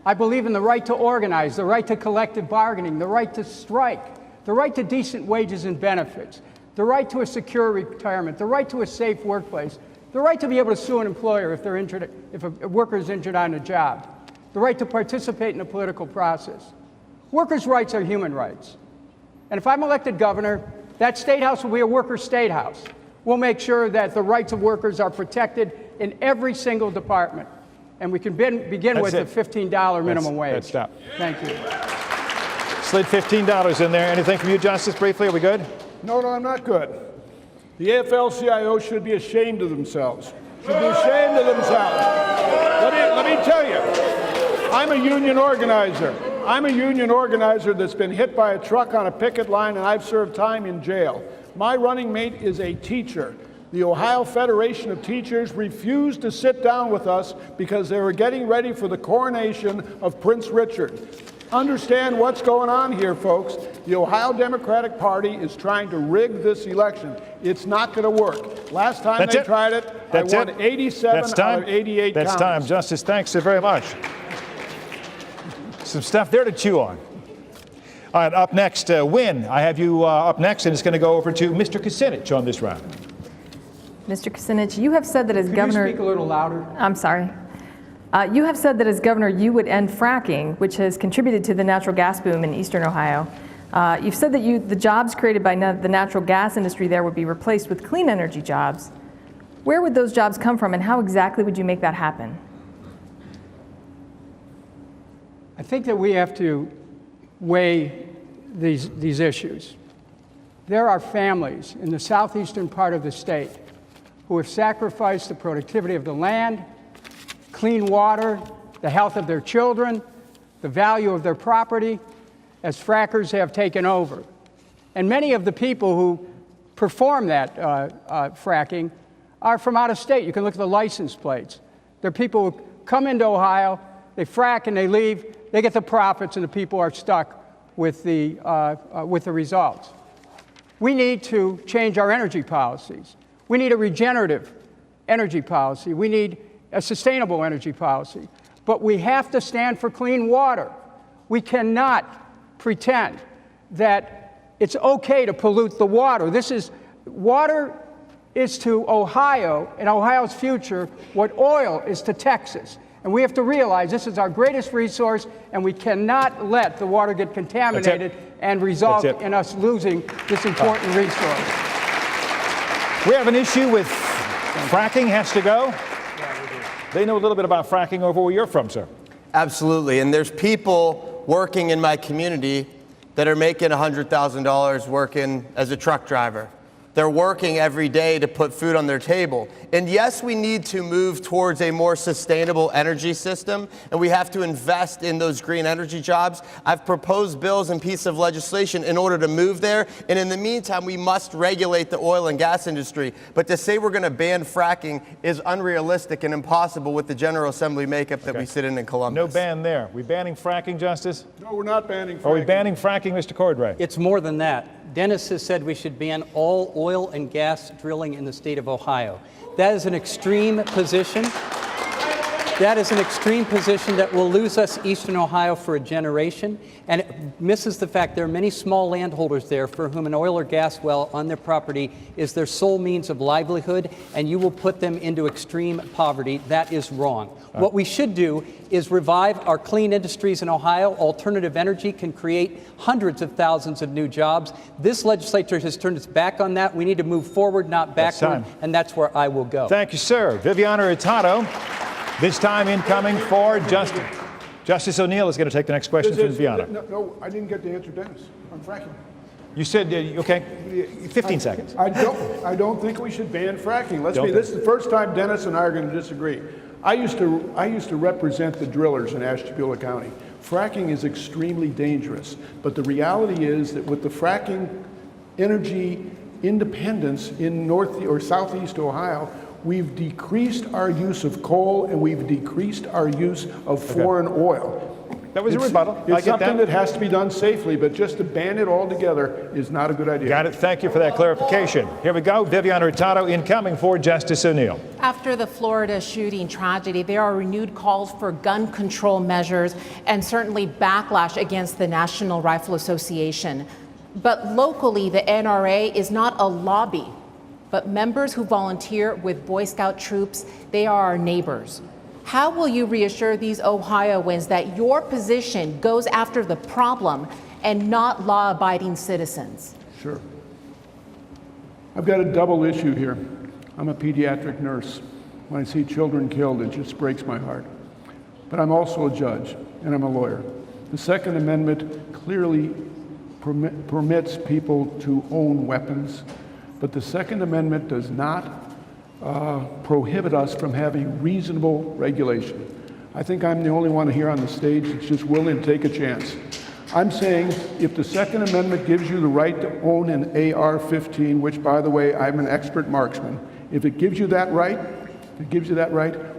I believe in the right to organize, the right to collective bargaining, the right to strike, the right to decent wages and benefits, the right to a secure retirement, the right to a safe workplace, the right to be able to sue an employer if they're injured, if a worker is injured on a job, the right to participate in the political process. Workers' rights are human rights. And if I'm elected governor, that state house will be a worker state house. We'll make sure that the rights of workers are protected in every single department. And we can begin with the $15 minimum wage. That's stop. Thank you. Slid $15 in there. Anything from you, Justice, briefly? Are we good? No, I'm not good. The AFL-CIO should be ashamed of themselves. Should be ashamed of themselves. Let me tell you, I'm a union organizer. I'm a union organizer that's been hit by a truck on a picket line, and I've served time in jail. My running mate is a teacher. The Ohio Federation of Teachers refused to sit down with us because they were getting ready for the coronation of Prince Richard. Understand what's going on here, folks. The Ohio Democratic Party is trying to rig this election. It's not going to work. Last time they tried it, I won 87 out of 88 counties. That's time. Justice, thanks so very much. Some stuff there to chew on. All right, up next, Wynn. I have you up next, and it's going to go over to Mr. Kucinich on this round. Mr. Kucinich, you have said that as governor... Could you speak a little louder? I'm sorry. You have said that as governor, you would end fracking, which has contributed to the natural gas boom in eastern Ohio. You've said that the jobs created by the natural gas industry there would be replaced with clean energy jobs. Where would those jobs come from, and how exactly would you make that happen? I think that we have to weigh these issues. There are families in the southeastern part of the state who have sacrificed the productivity of the land, clean water, the health of their children, the value of their property, as frackers have taken over. And many of the people who perform that fracking are from out of state. You can look at the license plates. They're people who come into Ohio, they frack and they leave, they get the profits, and the people are stuck with the results. We need to change our energy policies. We need a regenerative energy policy. We need a sustainable energy policy. But we have to stand for clean water. We cannot pretend that it's okay to pollute the water. Water is to Ohio and Ohio's future what oil is to Texas. And we have to realize this is our greatest resource, and we cannot let the water get contaminated and result in us losing this important resource. We have an issue with fracking has to go. They know a little bit about fracking over where you're from, sir. Absolutely, and there's people working in my community that are making $100,000 working as a truck driver. They're working every day to put food on their table. And yes, we need to move towards a more sustainable energy system, and we have to invest in those green energy jobs. I've proposed bills and pieces of legislation in order to move there, and in the meantime, we must regulate the oil and gas industry. But to say we're going to ban fracking is unrealistic and impossible with the General Assembly makeup that we sit in Columbus. No ban there. We banning fracking, Justice? No, we're not banning fracking. Are we banning fracking, Mr. Cordray? It's more than that. Dennis has said we should ban all oil and gas drilling in the state of Ohio. That is an extreme position. That is an extreme position that will lose us eastern Ohio for a generation, and it misses the fact there are many small landholders there for whom an oil or gas well on their property is their sole means of livelihood, and you will put them into extreme poverty. That is wrong. What we should do is revive our clean industries in Ohio. Alternative energy can create hundreds of thousands of new jobs. This legislature has turned its back on that. We need to move forward, not backward, and that's where I will go. Thank you, sir. Viviana Hurtado. This time incoming for Justice. Justice O'Neill is going to take the next question from Viviana. No, I didn't get the answer, Dennis, on fracking. You said, okay, 15 seconds. I don't think we should ban fracking. This is the first time Dennis and I are going to disagree. I used to represent the drillers in Ashtabula County. Fracking is extremely dangerous, but the reality is that with the fracking energy independence in north or southeast Ohio, we've decreased our use of coal and we've decreased our use of foreign oil. That was a rebuttal. It's something that has to be done safely, but just to ban it altogether is not a good idea. Got it. Thank you for that clarification. Here we go. Viviana Hurtado incoming for Justice O'Neill. After the Florida shooting tragedy, there are renewed calls for gun control measures and certainly backlash against the National Rifle Association. But locally, the NRA is not a lobby, but members who volunteer with Boy Scout troops. They are our neighbors. How will you reassure these Ohioans that your position goes after the problem and not law-abiding citizens? Sure. I've got a double issue here. I'm a pediatric nurse. When I see children killed, it just breaks my heart. But I'm also a judge, and I'm a lawyer. The Second Amendment clearly permits people to own weapons, but the Second Amendment does not prohibit us from having reasonable regulation. I think I'm the only one here on the stage that's just willing to take a chance. I'm saying if the Second Amendment gives you the right to own an AR-15, which, by the way, I'm an expert marksman, if it gives you that right,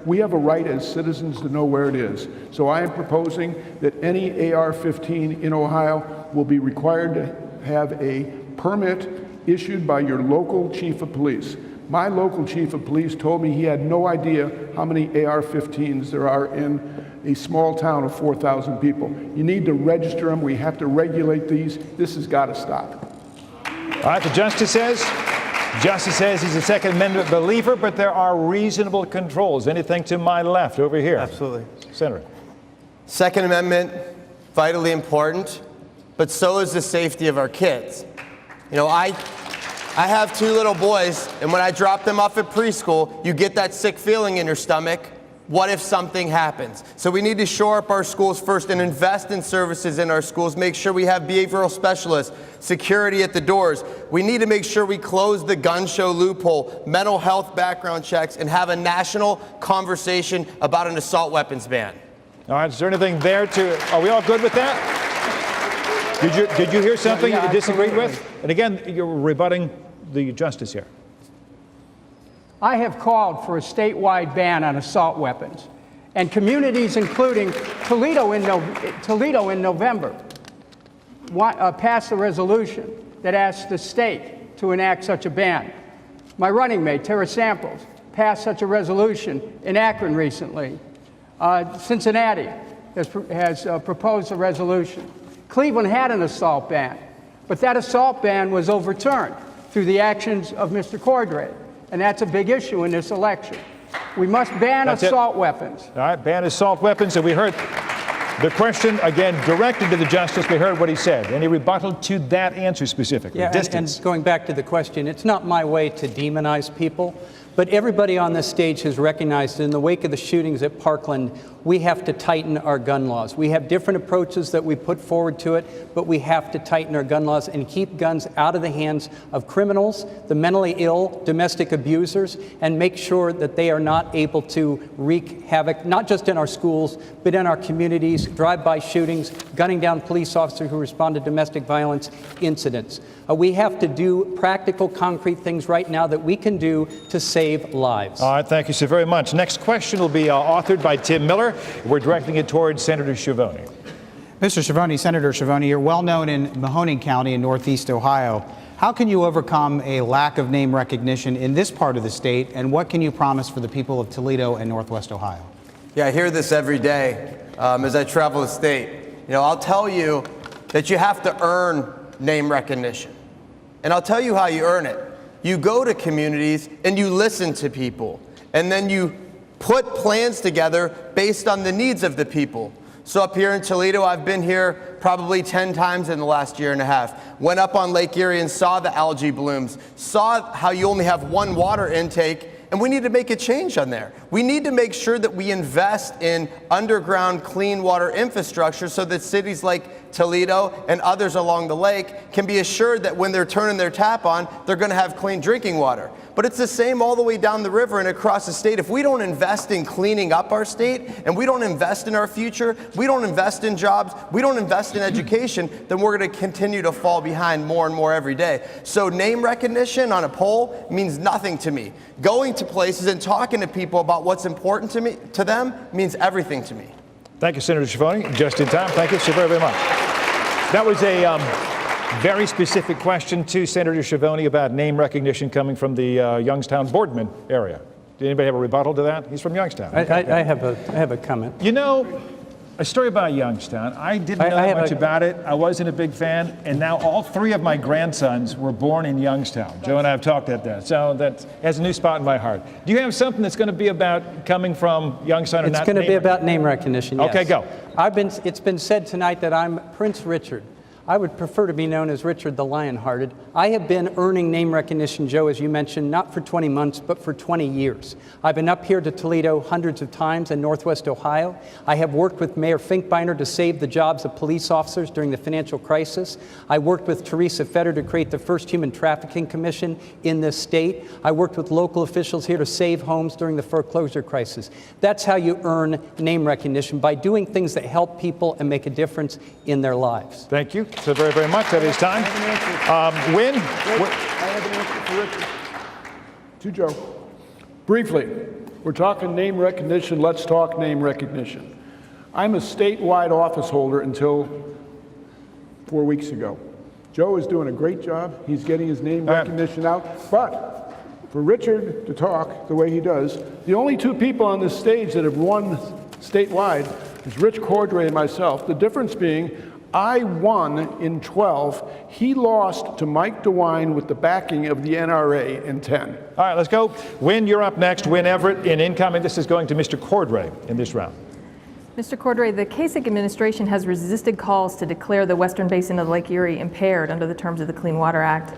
we have a right as citizens to know where it is. So I am proposing that any AR-15 in Ohio will be required to have a permit issued by your local chief of police. My local chief of police told me he had no idea how many AR-15s there are in a small town of 4,000 people. You need to register them. We have to regulate these. This has got to stop. All right, the Justice says he's a Second Amendment believer, but there are reasonable controls. Anything to my left over here? Absolutely. Senator. Second Amendment, vitally important, but so is the safety of our kids. You know, I have two little boys, and when I drop them off at preschool, you get that sick feeling in your stomach. What if something happens? So we need to shore up our schools first and invest in services in our schools, make sure we have behavioral specialists, security at the doors. We need to make sure we close the gun show loophole, mental health background checks, and have a national conversation about an assault weapons ban. All right, is there anything there are we all good with that? Did you hear something you disagreed with? And again, you're rebutting the Justice here. I have called for a statewide ban on assault weapons, and communities including Toledo in November passed a resolution that asks the state to enact such a ban. My running mate, Tara Samples, passed such a resolution in Akron recently. Cincinnati has proposed a resolution. Cleveland had an assault ban, but that assault ban was overturned through the actions of Mr. Cordray, and that's a big issue in this election. We must ban assault weapons. All right, ban assault weapons, and we heard the question, again, directed to the justice. We heard what he said. Any rebuttal to that answer specifically? Yeah, and going back to the question, it's not my way to demonize people, but everybody on this stage has recognized in the wake of the shootings at Parkland, we have to tighten our gun laws. We have different approaches that we put forward to it, but we have to tighten our gun laws and keep guns out of the hands of criminals, the mentally ill, domestic abusers, and make sure that they are not able to wreak havoc, not just in our schools, but in our communities, drive-by shootings, gunning down police officers who respond to domestic violence incidents. We have to do practical, concrete things right now that we can do to save lives. All right, thank you so very much. Next question will be authored by Tim Miller. We're directing it towards Senator Schiavone. Mr. Schiavone, Senator Schiavone, you're well known in Mahoning County in Northeast Ohio. How can you overcome a lack of name recognition in this part of the state, and what can you promise for the people of Toledo and Northwest Ohio? Yeah, I hear this every day as I travel the state. You know, I'll tell you that you have to earn name recognition. And I'll tell you how you earn it. You go to communities and you listen to people, and then you put plans together based on the needs of the people. So up here in Toledo, I've been here probably 10 times in the last year and a half. Went up on Lake Erie and saw the algae blooms, saw how you only have one water intake, and we need to make a change on there. We need to make sure that we invest in underground clean water infrastructure so that cities like Toledo and others along the lake can be assured that when they're turning their tap on, they're going to have clean drinking water. But it's the same all the way down the river and across the state. If we don't invest in cleaning up our state, and we don't invest in our future, we don't invest in jobs, we don't invest in education, then we're going to continue to fall behind more and more every day. So name recognition on a poll means nothing to me. Going to places and talking to people about what's important to them means everything to me. Thank you, Senator Schiavone. Just in time. Thank you so very, very much. That was a very specific question to Senator Schiavone about name recognition coming from the Youngstown Boardman area. Did anybody have a rebuttal to that? He's from Youngstown. I have a comment. You know, a story about Youngstown. I didn't know much about it. I wasn't a big fan, and now all three of my grandsons were born in Youngstown. Joe and I have talked about that, so that has a new spot in my heart. Do you have something that's going to be about coming from Youngstown? It's going to be about name recognition, yes. Okay, go. It's been said tonight that I'm Prince Richard. I would prefer to be known as Richard the Lionhearted. I have been earning name recognition, Joe, as you mentioned, not for 20 months, but for 20 years. I've been up here to Toledo hundreds of times in Northwest Ohio. I have worked with Mayor Finkbeiner to save the jobs of police officers during the financial crisis. I worked with Teresa Fetter to create the first human trafficking commission in this state. I worked with local officials here to save homes during the foreclosure crisis. That's how you earn name recognition, by doing things that help people and make a difference in their lives. Thank you so very, very much. That is time. Win? I have an answer for Richard. To Joe. Briefly, we're talking name recognition. Let's talk name recognition. I'm a statewide office holder until 4 weeks ago. Joe is doing a great job. He's getting his name recognition out. But for Richard to talk the way he does, the only two people on this stage that have won statewide is Rich Cordray and myself. The difference being, I won in 12. He lost to Mike DeWine with the backing of the NRA in 10. All right, let's go. Win, you're up next. Win Everett in incoming. This is going to Mr. Cordray in this round. Mr. Cordray, the Kasich administration has resisted calls to declare the western basin of Lake Erie impaired under the terms of the Clean Water Act.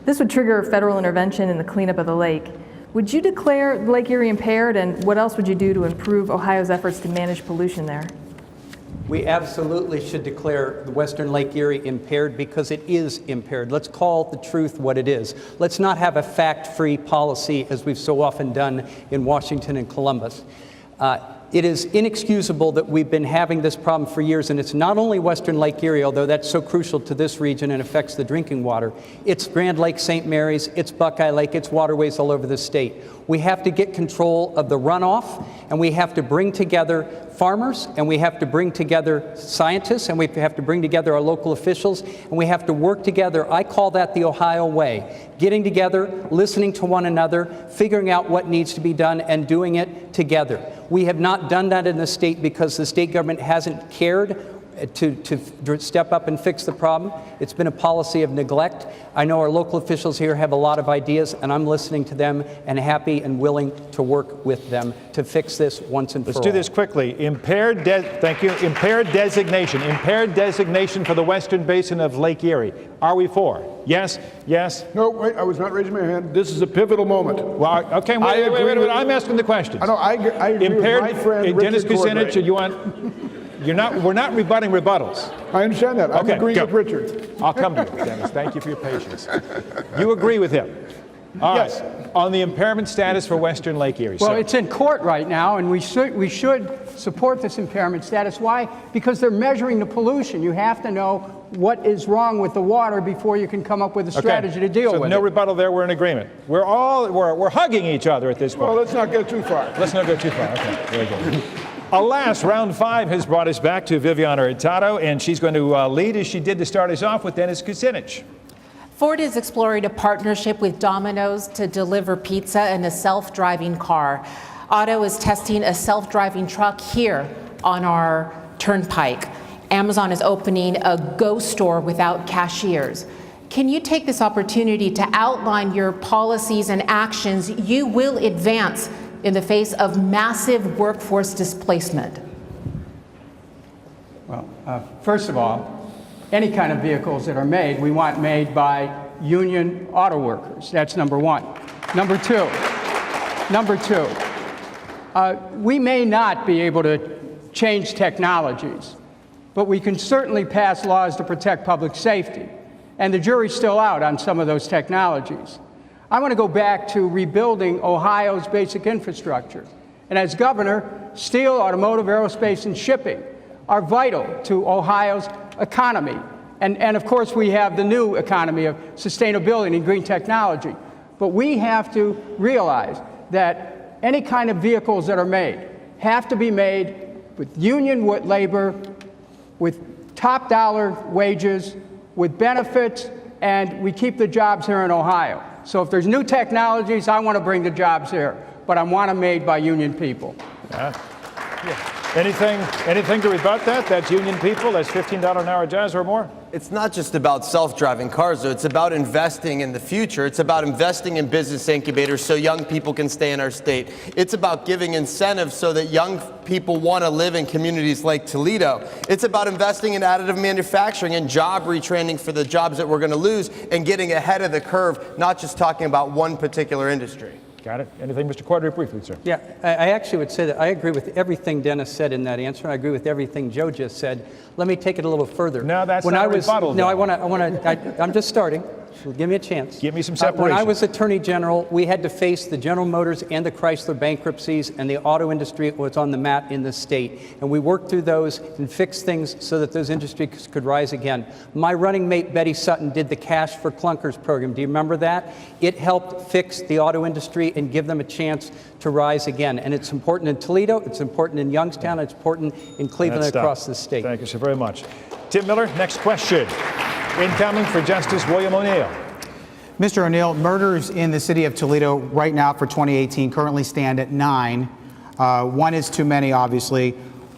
This would trigger federal intervention in the cleanup of the lake. Would you declare Lake Erie impaired, and what else would you do to improve Ohio's efforts to manage pollution there? We absolutely should declare the Western Lake Erie impaired, because it is impaired. Let's call the truth what it is. Let's not have a fact-free policy as we've so often done in Washington and Columbus. It is inexcusable that we've been having this problem for years, and it's not only Western Lake Erie, although that's so crucial to this region and affects the drinking water. It's Grand Lake St. Mary's, it's Buckeye Lake, it's waterways all over the state. We have to get control of the runoff, and we have to bring together farmers, and we have to bring together scientists, and we have to bring together our local officials, and we have to work together. I call that the Ohio way. Getting together, listening to one another, figuring out what needs to be done, and doing it together. We have not done that in the state because the state government hasn't cared to step up and fix the problem. It's been a policy of neglect. I know our local officials here have a lot of ideas, and I'm listening to them and happy and willing to work with them to fix this once and for all. Let's do this quickly. Thank you. Impaired designation for the western basin of Lake Erie. Are we for? Yes? Yes? No, wait, I was not raising my hand. This is a pivotal moment. Well, okay, wait. I'm asking the questions. I agree with my friend Dennis Richard Kucinich, Cordray. you want... We're not rebutting rebuttals. I understand that. I'm agreeing with Richard. I'll come to you, Dennis. Thank you for your patience. You agree with him? All yes. Right. On the impairment status for Western Lake Erie. Well, it's in court right now, and we should support this impairment status. Why? Because they're measuring the pollution. You have to know what is wrong with the water before you can come up with a strategy to deal with it. No rebuttal there. We're in agreement. We're hugging each other at this point. Well, let's not go too far. Let's not go too far. Okay. Very good. Alas, round 5 has brought us back to Viviana Hurtado, and she's going to lead as she did to start us off with Dennis Kucinich. Ford is exploring a partnership with Domino's to deliver pizza in a self-driving car. Otto is testing a self-driving truck here on our turnpike. Amazon is opening a Go store without cashiers. Can you take this opportunity to outline your policies and actions you will advance in the face of massive workforce displacement? Well, first of all, any kind of vehicles that are made, we want made by union auto workers. That's number one. Number two, we may not be able to change technologies, but we can certainly pass laws to protect public safety. And the jury's still out on some of those technologies. I want to go back to rebuilding Ohio's basic infrastructure. And as governor, steel, automotive, aerospace, and shipping are vital to Ohio's economy. And of course, we have the new economy of sustainability and green technology. But we have to realize that any kind of vehicles that are made have to be made with union labor, with top dollar wages, with benefits, and we keep the jobs here in Ohio. So if there's new technologies, I want to bring the jobs here, but I want them made by union people. Anything to rebut that? That's union people, that's $15 an hour jobs or more? It's not just about self-driving cars, though. It's about investing in the future. It's about investing in business incubators so young people can stay in our state. It's about giving incentives so that young people want to live in communities like Toledo. It's about investing in additive manufacturing and job retraining for the jobs that we're going to lose and getting ahead of the curve, not just talking about one particular industry. Got it. Anything, Mr. Cordray, briefly, sir? Yeah, I actually would say that I agree with everything Dennis said in that answer. I agree with everything Joe just said. Let me take it a little further. No, that's not a rebuttal. No, I'm just starting. So give me a chance. Give me some separation. When I was Attorney General, we had to face the General Motors and the Chrysler bankruptcies, and the auto industry was on the mat in the state. And we worked through those and fixed things so that those industries could rise again. My running mate, Betty Sutton, did the Cash for Clunkers program. Do you remember that? It helped fix the auto industry and give them a chance to rise again. And it's important in Toledo, it's important in Youngstown, it's important in Cleveland and across the state. Thank you so very much. Tim Miller, next question. Incoming for Justice William O'Neill. Mr. O'Neill, murders in the city of Toledo right now for 2018 currently stand at 9. One is too many, obviously.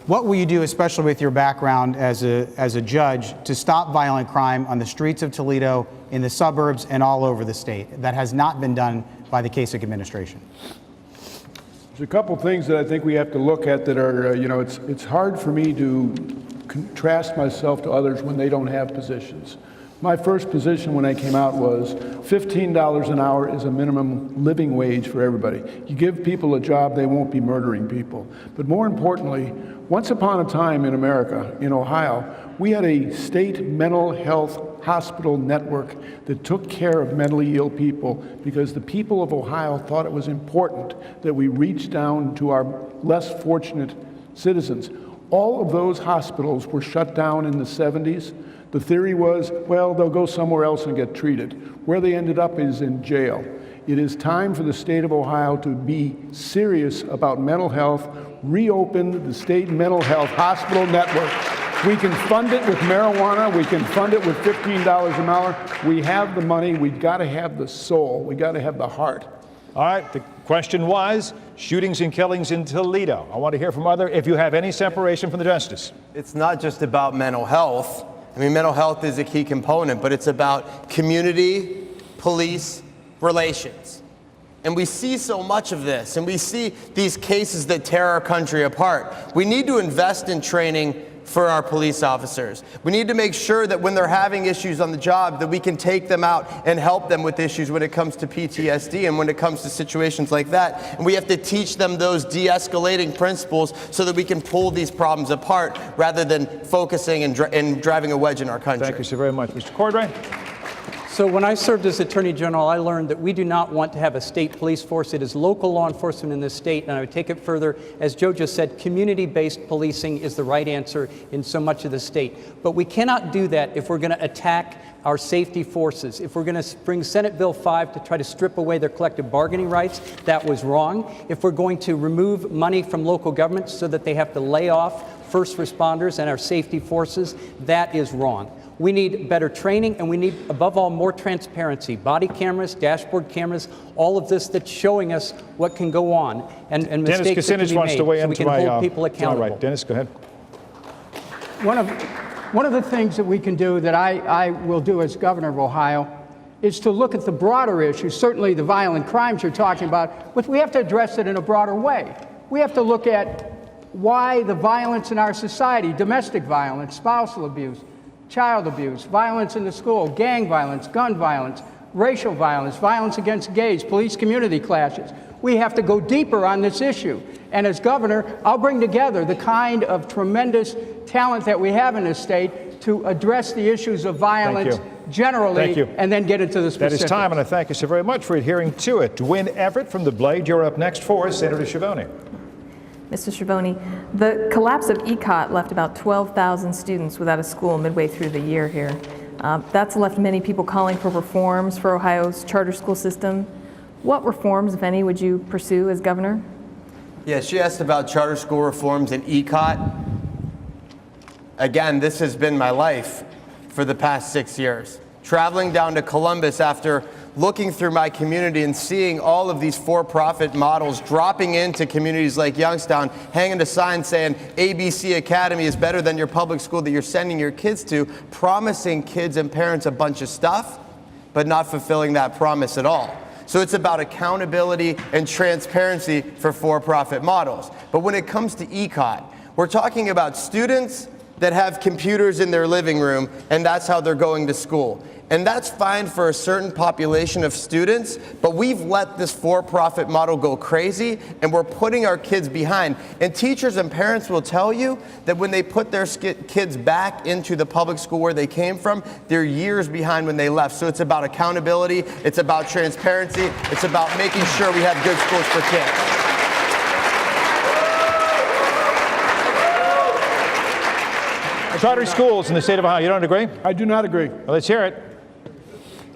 What will you do, especially with your background as a judge, to stop violent crime on the streets of Toledo, in the suburbs, and all over the state that has not been done by the Kasich administration? There's a couple things that I think we have to look at that are, it's hard for me to contrast myself to others when they don't have positions. My first position when I came out was $15 an hour is a minimum living wage for everybody. You give people a job, they won't be murdering people. But more importantly, once upon a time in America, in Ohio, we had a state mental health hospital network that took care of mentally ill people because the people of Ohio thought it was important that we reach down to our less fortunate citizens. All of those hospitals were shut down in the 70s. The theory was, well, they'll go somewhere else and get treated. Where they ended up is in jail. It is time for the state of Ohio to be serious about mental health, reopen the state mental health hospital network. We can fund it with marijuana, we can fund it with $15 an hour. We have the money, we've got to have the soul, we got to have the heart. All right, the question was shootings and killings in Toledo. I want to hear from if you have any separation from the justice. It's not just about mental health. I mean, mental health is a key component, but it's about community, police, relations. And we see so much of this, and we see these cases that tear our country apart. We need to invest in training for our police officers. We need to make sure that when they're having issues on the job, that we can take them out and help them with issues when it comes to PTSD and when it comes to situations like that. And we have to teach them those de-escalating principles so that we can pull these problems apart rather than focusing and driving a wedge in our country. Thank you so very much. Mr. Cordray? So when I served as Attorney General, I learned that we do not want to have a state police force. It is local law enforcement in this state, and I would take it further. As Joe just said, community-based policing is the right answer in so much of the state. But we cannot do that if we're going to attack our safety forces. If we're going to bring Senate Bill 5 to try to strip away their collective bargaining rights, that was wrong. If we're going to remove money from local governments so that they have to lay off first responders and our safety forces, that is wrong. We need better training, and we need, above all, more transparency. Body cameras, dashboard cameras, all of this that's showing us what can go on and mistakes that can be made, so we can hold people accountable. All right, Dennis, go ahead. One of the things that we can do, that I will do as governor of Ohio, is to look at the broader issues, certainly the violent crimes you're talking about, but we have to address it in a broader way. We have to look at why the violence in our society, domestic violence, spousal abuse, child abuse, violence in the school, gang violence, gun violence, racial violence, violence against gays, police community clashes. We have to go deeper on this issue. And as governor, I'll bring together the kind of tremendous talent that we have in this state to address the issues of violence generally, and then get into the specifics. That is time, and I thank you so very much for adhering to it. Wynn Everett from The Blade, you're up next for Senator Schiavone. Mr. Schiavone, the collapse of ECOT left about 12,000 students without a school midway through the year here. That's left many people calling for reforms for Ohio's charter school system. What reforms, if any, would you pursue as governor? Yeah, she asked about charter school reforms and ECOT. Again, this has been my life for the past 6 years. Traveling down to Columbus after looking through my community and seeing all of these for-profit models dropping into communities like Youngstown, hanging a sign saying ABC Academy is better than your public school that you're sending your kids to, promising kids and parents a bunch of stuff, but not fulfilling that promise at all. So it's about accountability and transparency for-profit models. But when it comes to ECOT, we're talking about students that have computers in their living room, and that's how they're going to school. And that's fine for a certain population of students, but we've let this for-profit model go crazy, and we're putting our kids behind. And teachers and parents will tell you that when they put their kids back into the public school where they came from, they're years behind when they left. So it's about accountability, it's about transparency, it's about making sure we have good schools for kids. Charter schools in the state of Ohio, you don't agree? I do not agree. Well, let's hear it.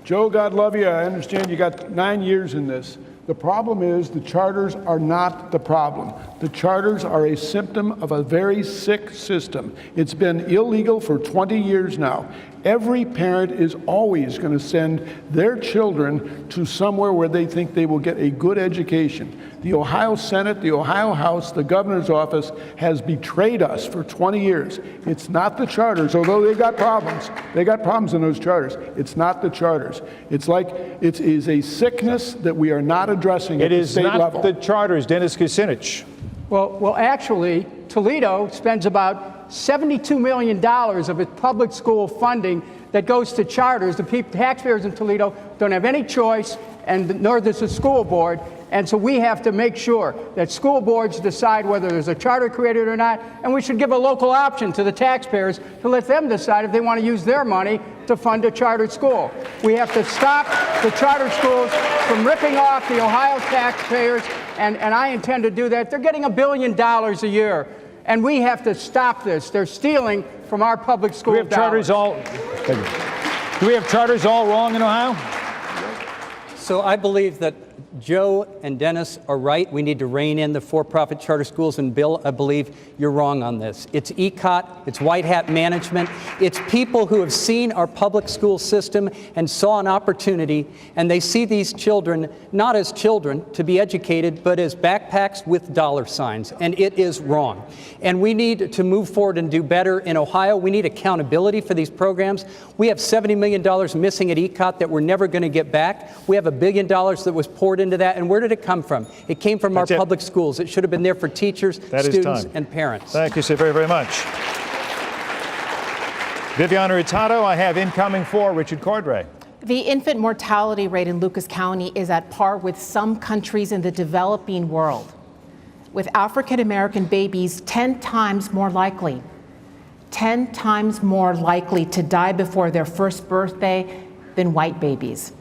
Joe, God love you. I understand you got 9 years in this. The problem is the charters are not the problem. The charters are a symptom of a very sick system. It's been illegal for 20 years now. Every parent is always going to send their children to somewhere where they think they will get a good education. The Ohio Senate, the Ohio House, the governor's office has betrayed us for 20 years. It's not the charters, although they've got problems. They got problems in those charters. It's not the charters. It's like it is a sickness that we are not addressing at the state level. It is not the charters, Dennis Kucinich. Well, actually, Toledo spends about $72 million of its public school funding that goes to charters. The taxpayers in Toledo don't have any choice, and nor does the school board. And so we have to make sure that school boards decide whether there's a charter created or not, and we should give a local option to the taxpayers to let them decide if they want to use their money to fund a chartered school. We have to stop the charter schools from ripping off the Ohio taxpayers, and I intend to do that. They're getting $1 billion a year, and we have to stop this. They're stealing from our public school Do we have charters all wrong in Ohio? So I believe that Joe and Dennis are right. We need to rein in the for-profit charter schools. And Bill, I believe you're wrong on this. It's ECOT, it's white hat management, it's people who have seen our public school system and saw an opportunity, and they see these children not as children to be educated, but as backpacks with dollar signs. And it is wrong. And we need to move forward and do better in Ohio. We need accountability for these programs. We have $70 million missing at ECOT that we're never going to get back. We have $1 billion that was poured into that. And where did it come from? It came from our public schools. It should have been there for teachers, students, and parents. Thank you so very, very much. Viviana Hurtado, I have incoming for Richard Cordray. The infant mortality rate in Lucas County is at par with some countries in the developing world, with African American babies 10 times more likely to die before their first birthday than white babies.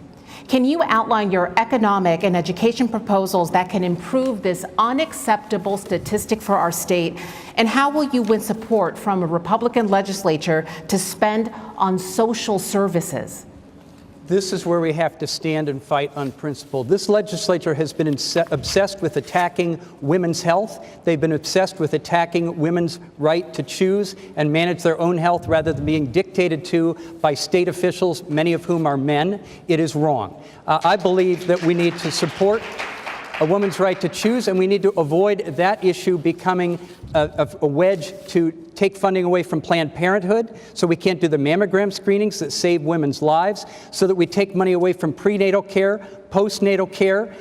Can you outline your economic and education proposals that can improve this unacceptable statistic for our state? And how will you win support from a Republican legislature to spend on social services? This is where we have to stand and fight on principle. This legislature has been obsessed with attacking women's health. They've been obsessed with attacking women's right to choose and manage their own health rather than being dictated to by state officials, many of whom are men. It is wrong. I believe that we need to support a woman's right to choose, and we need to avoid that issue becoming a wedge to take funding away from Planned Parenthood, so we can't do the mammogram screenings that save women's lives, so that we take money away from prenatal care, postnatal care,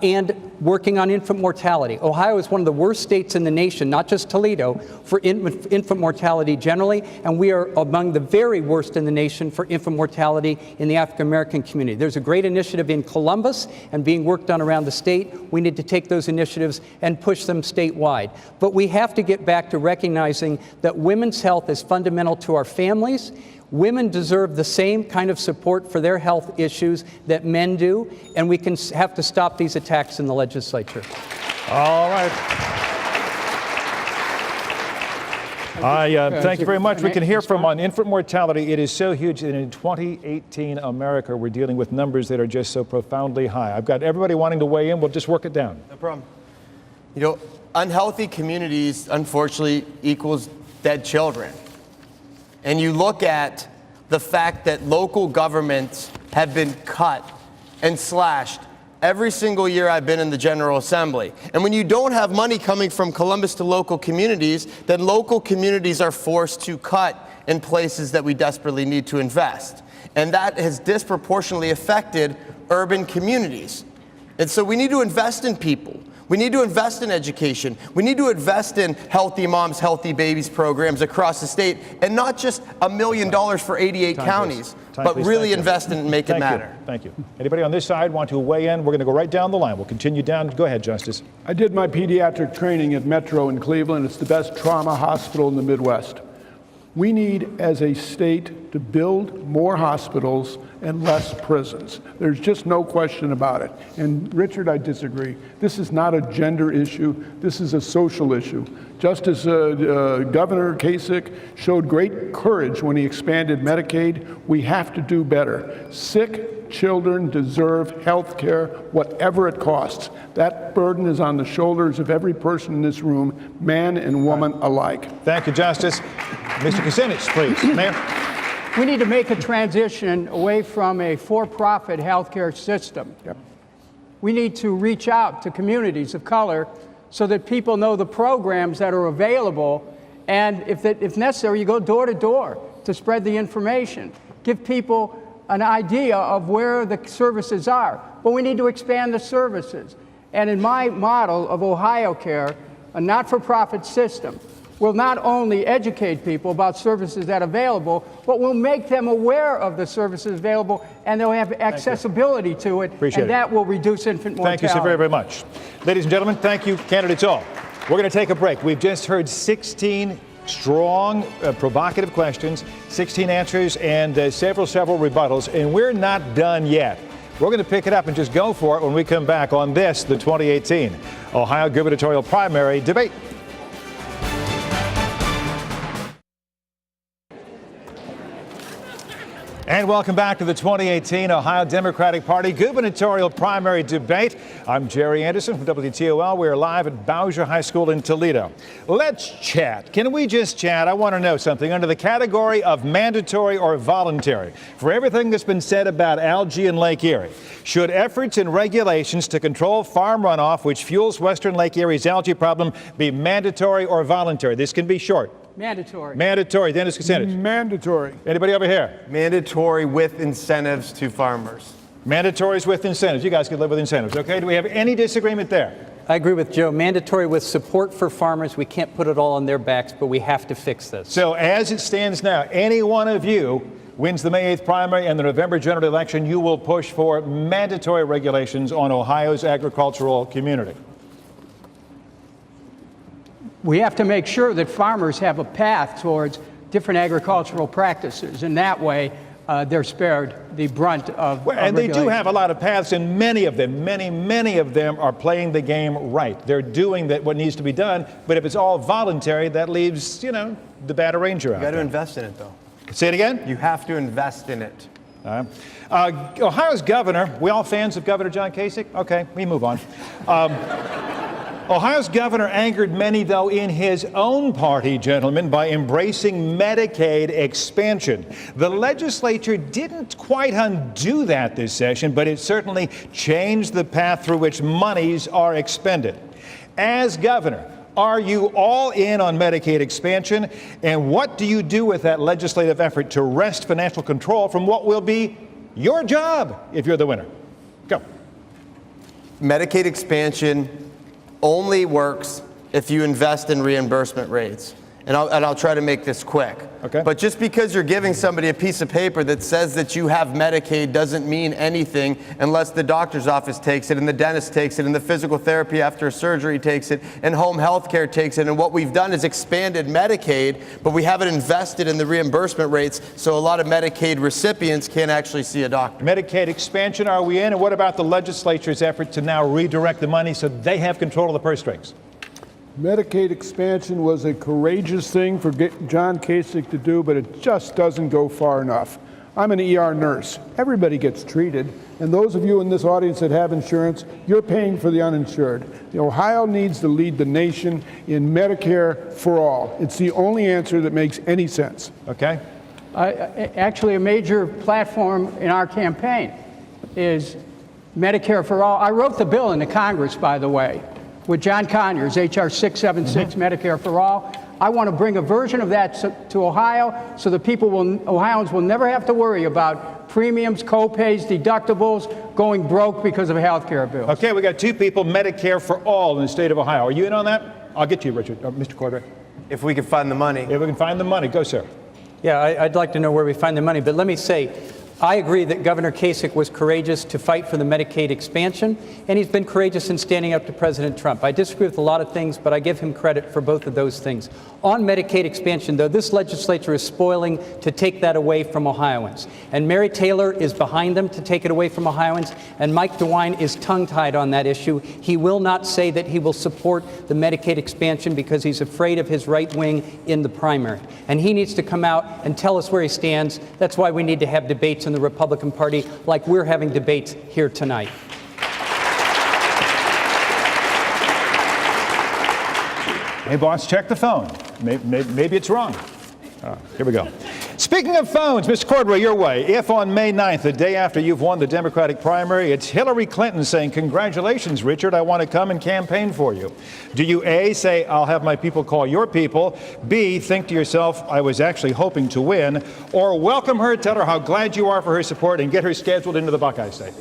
and working on infant mortality. Ohio is one of the worst states in the nation, not just Toledo, for infant mortality generally, and we are among the very worst in the nation for infant mortality in the African American community. There's a great initiative in Columbus and being worked on around the state. We need to take those initiatives and push them statewide. But we have to get back to recognizing that women's health is fundamental to our families. Women deserve the same kind of support for their health issues that men do, and we have to stop these attacks in the legislature. All right. Thank you very much. We can hear from on infant mortality. It is so huge that in 2018 America, we're dealing with numbers that are just so profoundly high. I've got everybody wanting to weigh in. We'll just work it down. No problem. You know, unhealthy communities, unfortunately, equals dead children. And you look at the fact that local governments have been cut and slashed every single year I've been in the General Assembly. And when you don't have money coming from Columbus to local communities, then local communities are forced to cut in places that we desperately need to invest. And that has disproportionately affected urban communities. And so we need to invest in people. We need to invest in education. We need to invest in Healthy Moms, Healthy Babies programs across the state, and not just $1 million for 88 counties, but really invest in and make it matter. Thank you. Anybody on this side want to weigh in? We're going to go right down the line. We'll continue down. Go ahead, Justice. I did my pediatric training at Metro in Cleveland. It's the best trauma hospital in the Midwest. We need, as a state, to build more hospitals and less prisons. There's just no question about it. And Richard, I disagree. This is not a gender issue. This is a social issue. Justice Governor Kasich showed great courage when he expanded Medicaid. We have to do better. Sick children deserve health care, whatever it costs. That burden is on the shoulders of every person in this room, man and woman alike. Thank you, Justice. Mr. Kucinich, please. Mayor. We need to make a transition away from a for-profit healthcare system. Yep. We need to reach out to communities of color so that people know the programs that are available, and if necessary, you go door to door to spread the information. Give people an idea of where the services are. But we need to expand the services. And in my model of Ohio Care, a not-for-profit system, will not only educate people about services that are available, but will make them aware of the services available, and they'll have accessibility to it, and that will reduce infant mortality. Thank you so very, very much. Ladies and gentlemen, thank you, candidates all. We're going to take a break. We've just heard 16 strong, provocative questions, 16 answers, and several rebuttals, and we're not done yet. We're going to pick it up and just go for it when we come back on this, the 2018 Ohio Gubernatorial Primary Debate. And welcome back to the 2018 Ohio Democratic Party Gubernatorial Primary Debate. I'm Jerry Anderson from WTOL. We're live at Bowsher High School in Toledo. Let's chat. Can we just chat? I want to know something. Under the category of mandatory or voluntary, for everything that's been said about algae in Lake Erie, should efforts and regulations to control farm runoff, which fuels Western Lake Erie's algae problem, be mandatory or voluntary? This can be short. Mandatory. Mandatory. Dennis Kucinich. Mandatory. Anybody over here? Mandatory with incentives to farmers. Mandatories with incentives. You guys can live with incentives, okay? Do we have any disagreement there? I agree with Joe. Mandatory with support for farmers. We can't put it all on their backs, but we have to fix this. So as it stands now, any one of you wins the May 8th primary and the November general election, you will push for mandatory regulations on Ohio's agricultural community. We have to make sure that farmers have a path towards different agricultural practices, and that way they're spared the brunt of And they do regulation. have a lot of paths, and many of them, many of them are playing the game right. They're doing what needs to be done, but if it's all voluntary, that leaves, the bad arranger out You got to there. invest in it, though. Say it again? You have to invest in it. Ohio's governor, we all fans of Governor John Kasich? Okay, we move on. Ohio's governor angered many, though, in his own party, gentlemen, by embracing Medicaid expansion. The legislature didn't quite undo that this session, but it certainly changed the path through which monies are expended. As governor, are you all in on Medicaid expansion? And what do you do with that legislative effort to wrest financial control from what will be your job if you're the winner? Go. Medicaid expansion only works if you invest in reimbursement rates. And I'll try to make this quick. Okay. But just because you're giving somebody a piece of paper that says that you have Medicaid doesn't mean anything unless the doctor's office takes it, and the dentist takes it, and the physical therapy after surgery takes it, and home health care takes it. And what we've done is expanded Medicaid, but we haven't invested in the reimbursement rates, so a lot of Medicaid recipients can't actually see a doctor. Medicaid expansion, are we in? And what about the legislature's effort to now redirect the money so they have control of the purse strings? Medicaid expansion was a courageous thing for John Kasich to do, but it just doesn't go far enough. I'm an ER nurse. Everybody gets treated, and those of you in this audience that have insurance, you're paying for the uninsured. Ohio needs to lead the nation in Medicare for all. It's the only answer that makes any sense. Okay. Actually, a major platform in our campaign is Medicare for all. I wrote the bill in the Congress, by the way, with John Conyers, H.R. 676, Medicare for All. I want to bring a version of that to Ohio so that Ohioans will never have to worry about premiums, co-pays, deductibles, going broke because of health care bills. Okay, we got two people, Medicare for all in the state of Ohio. Are you in on that? I'll get to you, Richard. Mr. Cordray. If we can find the money. If we can find the money. Go, sir. Yeah, I'd like to know where we find the money, but let me say, I agree that Governor Kasich was courageous to fight for the Medicaid expansion, and he's been courageous in standing up to President Trump. I disagree with a lot of things, but I give him credit for both of those things. On Medicaid expansion, though, this legislature is spoiling to take that away from Ohioans. And Mary Taylor is behind them to take it away from Ohioans, and Mike DeWine is tongue-tied on that issue. He will not say that he will support the Medicaid expansion because he's afraid of his right wing in the primary. And he needs to come out and tell us where he stands. That's why we need to have debates in the Republican Party like we're having debates here tonight. Hey, boss, check the phone. Maybe it's wrong. Here we go. Speaking of phones, Mr. Cordray, your way. If on May 9th, the day after you've won the Democratic primary, it's Hillary Clinton saying, "Congratulations, Richard, I want to come and campaign for you." Do you A, say, "I'll have my people call your people," B, think to yourself, "I was actually hoping to win," or welcome her, tell her how glad you are for her support, and get her scheduled into the Buckeye State?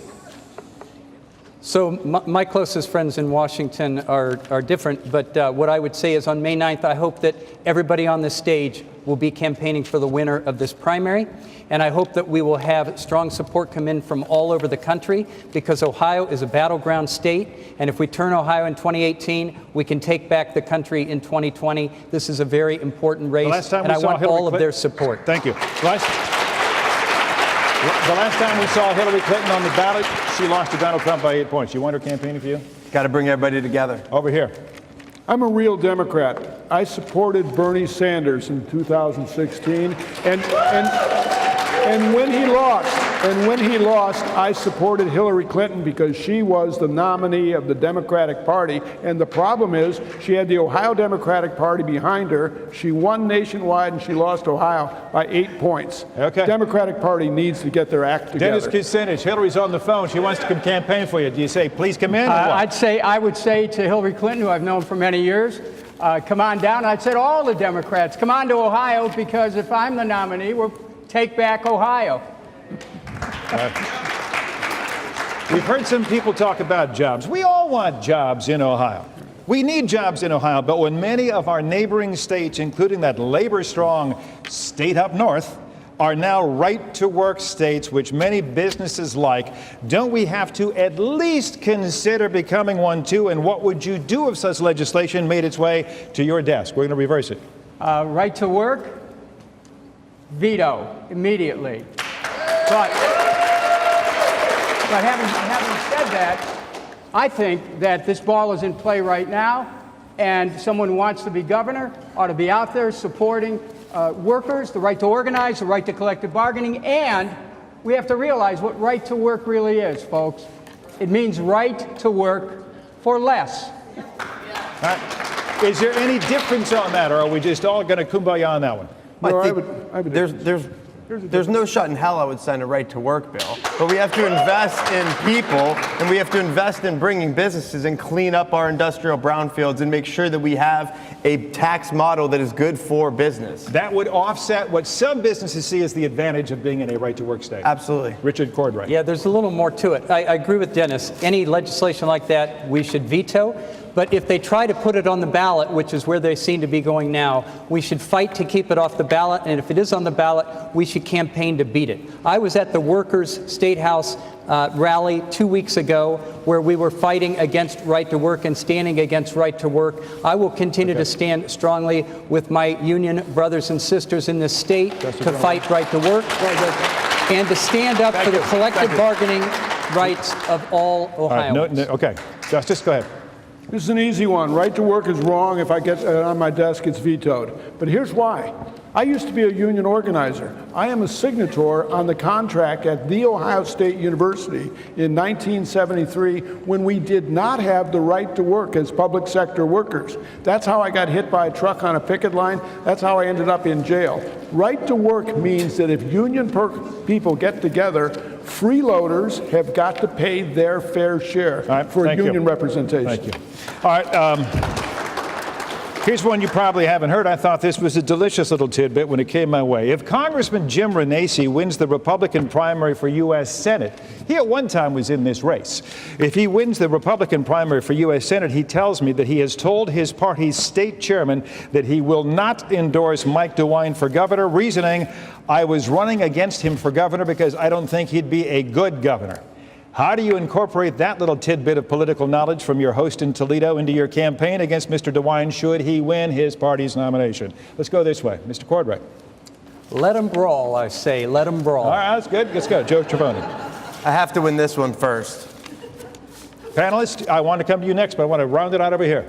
So my closest friends in Washington are different, but what I would say is on May 9th, I hope that everybody on this stage will be campaigning for the winner of this primary, and I hope that we will have strong support come in from all over the country, because Ohio is a battleground state, and if we turn Ohio in 2018, we can take back the country in 2020. This is a very important race, and I want all of their support. Thank you. The last time we saw Hillary Clinton on the ballot, she lost to Donald Trump by 8 points. You want her campaigning for you? Got to bring everybody together. Over here. I'm a real Democrat. I supported Bernie Sanders in 2016, and when he lost, I supported Hillary Clinton because she was the nominee of the Democratic Party. And the problem is, she had the Ohio Democratic Party behind her. She won nationwide, and she lost Ohio by 8 points. Okay. The Democratic Party needs to get their act together. Dennis Kucinich, Hillary's on the phone. She wants to come campaign for you. Do you say, please come in? I would say to Hillary Clinton, who I've known for many years, come on down. I'd say to all the Democrats, come on to Ohio, because if I'm the nominee, we'll take back Ohio. We've heard some people talk about jobs. We all want jobs in Ohio. We need jobs in Ohio, but when many of our neighboring states, including that labor-strong state up north, are now right-to-work states, which many businesses like, don't we have to at least consider becoming one too? And what would you do if such legislation made its way to your desk? We're going to reverse it. Right to work, veto immediately. But having said that, I think that this ball is in play right now, and someone who wants to be governor ought to be out there supporting workers, the right to organize, the right to collective bargaining, and we have to realize what right to work really is, folks. It means right to work for less. Is there any difference on that, or are we just all going to kumbaya on that one? There's no shot in hell I would sign a right to work bill, but we have to invest in people, and we have to invest in bringing businesses and clean up our industrial brownfields and make sure that we have a tax model that is good for business. That would offset what some businesses see as the advantage of being in a right to work state. Absolutely. Richard Cordray. Yeah, there's a little more to it. I agree with Dennis. Any legislation like that, we should veto. But if they try to put it on the ballot, which is where they seem to be going now, we should fight to keep it off the ballot. And if it is on the ballot, we should campaign to beat it. I was at the Workers' State House rally 2 weeks ago, where we were fighting against right to work and standing against right to work. I will continue to stand strongly with my union brothers and sisters in this state to fight right to work and to stand up for the collective bargaining rights of all Ohioans. Okay. Justice, go ahead. This is an easy one. Right to work is wrong. If I get it on my desk, it's vetoed. But here's why. I used to be a union organizer. I am a signator on the contract at The Ohio State University in 1973 when we did not have the right to work as public sector workers. That's how I got hit by a truck on a picket line. That's how I ended up in jail. Right to work means that if union people get together, freeloaders have got to pay their fair share for union representation. Thank you. All right. Here's one you probably haven't heard. I thought this was a delicious little tidbit when it came my way. If Congressman Jim Renacci wins the Republican primary for U.S. Senate, he at one time was in this race. If he wins the Republican primary for U.S. Senate, he tells me that he has told his party's state chairman that he will not endorse Mike DeWine for governor, reasoning, I was running against him for governor because I don't think he'd be a good governor. How do you incorporate that little tidbit of political knowledge from your host in Toledo into your campaign against Mr. DeWine should he win his party's nomination? Let's go this way. Mr. Cordray. Let them brawl, I say. Let them brawl. All right, that's good. Let's go. Joe Trevoni. I have to win this one first. Panelists, I want to come to you next, but I want to round it out over here.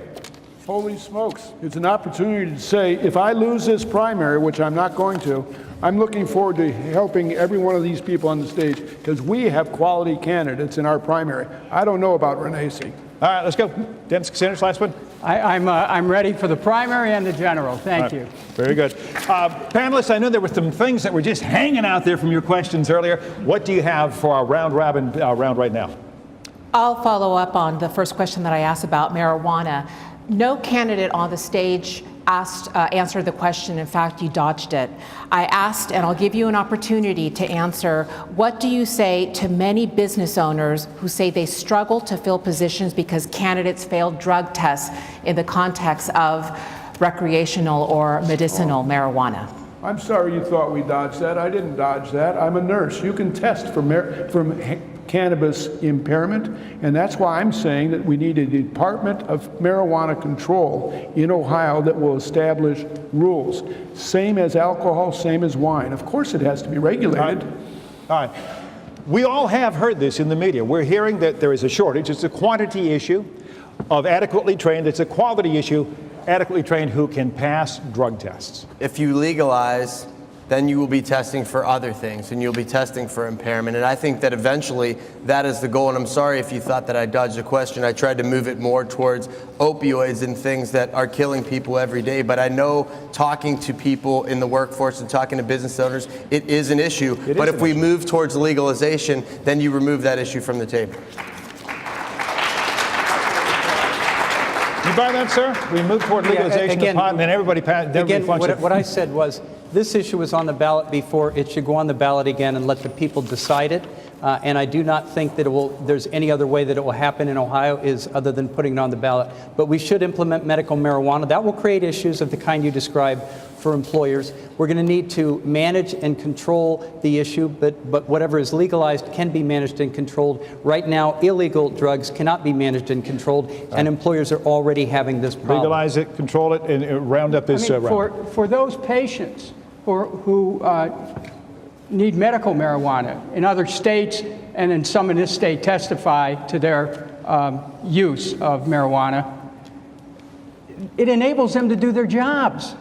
Holy smokes. It's an opportunity to say, if I lose this primary, which I'm not going to, I'm looking forward to helping every one of these people on the stage because we have quality candidates in our primary. I don't know about Renacci. All right, let's go. Dennis Kucinich, last one. I'm ready for the primary and the general. Thank you. Very good. Panelists, I know there were some things that were just hanging out there from your questions earlier. What do you have for our round-robin round right now? I'll follow up on the first question that I asked about marijuana. No candidate on the stage answer the question. In fact, you dodged it. I asked, and I'll give you an opportunity to answer, what do you say to many business owners who say they struggle to fill positions because candidates failed drug tests in the context of recreational or medicinal marijuana? I'm sorry you thought we dodged that. I didn't dodge that. I'm a nurse. You can test for cannabis impairment, and that's why I'm saying that we need a Department of Marijuana Control in Ohio that will establish rules. Same as alcohol, same as wine. Of course it has to be regulated. All right. We all have heard this in the media. We're hearing that there is a shortage. It's a quantity issue of adequately trained. It's a quality issue, adequately trained who can pass drug tests. If you legalize, then you will be testing for other things, and you'll be testing for impairment. And I think that eventually that is the goal. And I'm sorry if you thought that I dodged the question. I tried to move it more towards opioids and things that are killing people every day. But I know, talking to people in the workforce and talking to business owners, it is an issue. But if we move towards legalization, then you remove that issue from the table. You buy that, sir? We move toward legalization of pot, and then everybody functions. What I said was, this issue was on the ballot before. It should go on the ballot again and let the people decide it. And I do not think that there's any other way that it will happen in Ohio other than putting it on the ballot. But we should implement medical marijuana. That will create issues of the kind you described for employers. We're going to need to manage and control the issue, but whatever is legalized can be managed and controlled. Right now, illegal drugs cannot be managed and controlled, and employers are already having this problem. Legalize it, control it, and round up this round. For those patients who need medical marijuana in other states, and in some in this state testify to their use of marijuana, it enables them to do their jobs.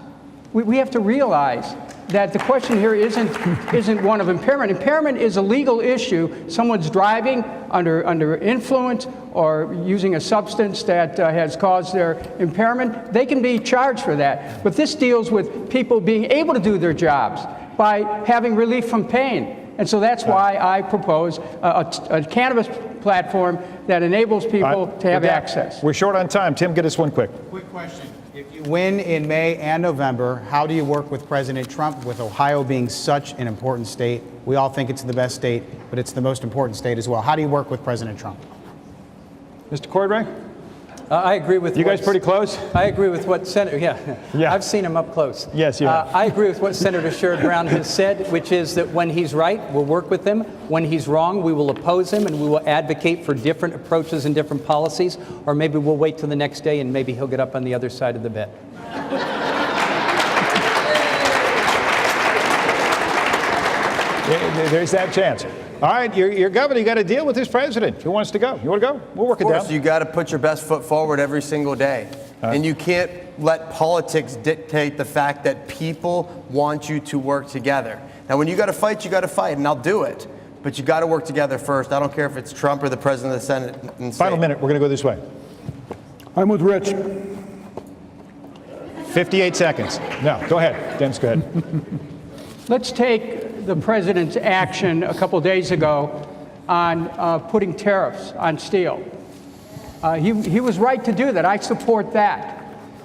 We have to realize that the question here isn't one of impairment. Impairment is a legal issue. Someone's driving under influence or using a substance that has caused their impairment. They can be charged for that. But this deals with people being able to do their jobs by having relief from pain. And so that's why I propose a cannabis platform that enables people to have access. We're short on time. Tim, get us one quick. Quick question. If you win in May and November, how do you work with President Trump, with Ohio being such an important state? We all think it's the best state, but it's the most important state as well. How do you work with President Trump? Mr. Cordray? I agree with you guys pretty close? I agree with what Senator, yeah. I've seen him up close. Yes, you have. I agree with what Senator Sherrod Brown has said, which is that when he's right, we'll work with him. When he's wrong, we will oppose him, and we will advocate for different approaches and different policies, or maybe we'll wait till the next day and maybe he'll get up on the other side of the bet. There's that chance. All right, you're governor. You got to deal with this president. Who wants to go? You want to go? We'll work it down. Of course, you got to put your best foot forward every single day. And you can't let politics dictate the fact that people want you to work together. Now, when you got to fight, and I'll do it. But you got to work together first. I don't care if it's Trump or the president of the Senate. Final minute. We're going to go this way. I'm with Rich. 58 seconds. No, go ahead. Dennis, go ahead. Let's take the president's action a couple days ago on putting tariffs on steel. He was right to do that. I support that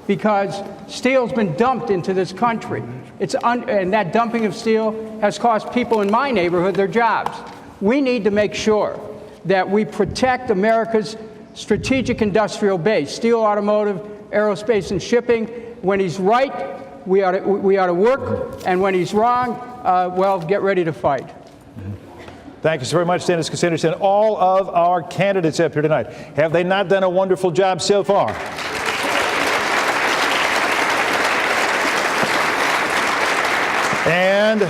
because steel's been dumped into this country. And that dumping of steel has cost people in my neighborhood their jobs. We need to make sure that we protect America's strategic industrial base, steel, automotive, aerospace, and shipping. When he's right, we ought to work, and when he's wrong, well, get ready to fight. Thank you so very much, Dennis Kucinich, and all of our candidates up here tonight. Have they not done a wonderful job so far? And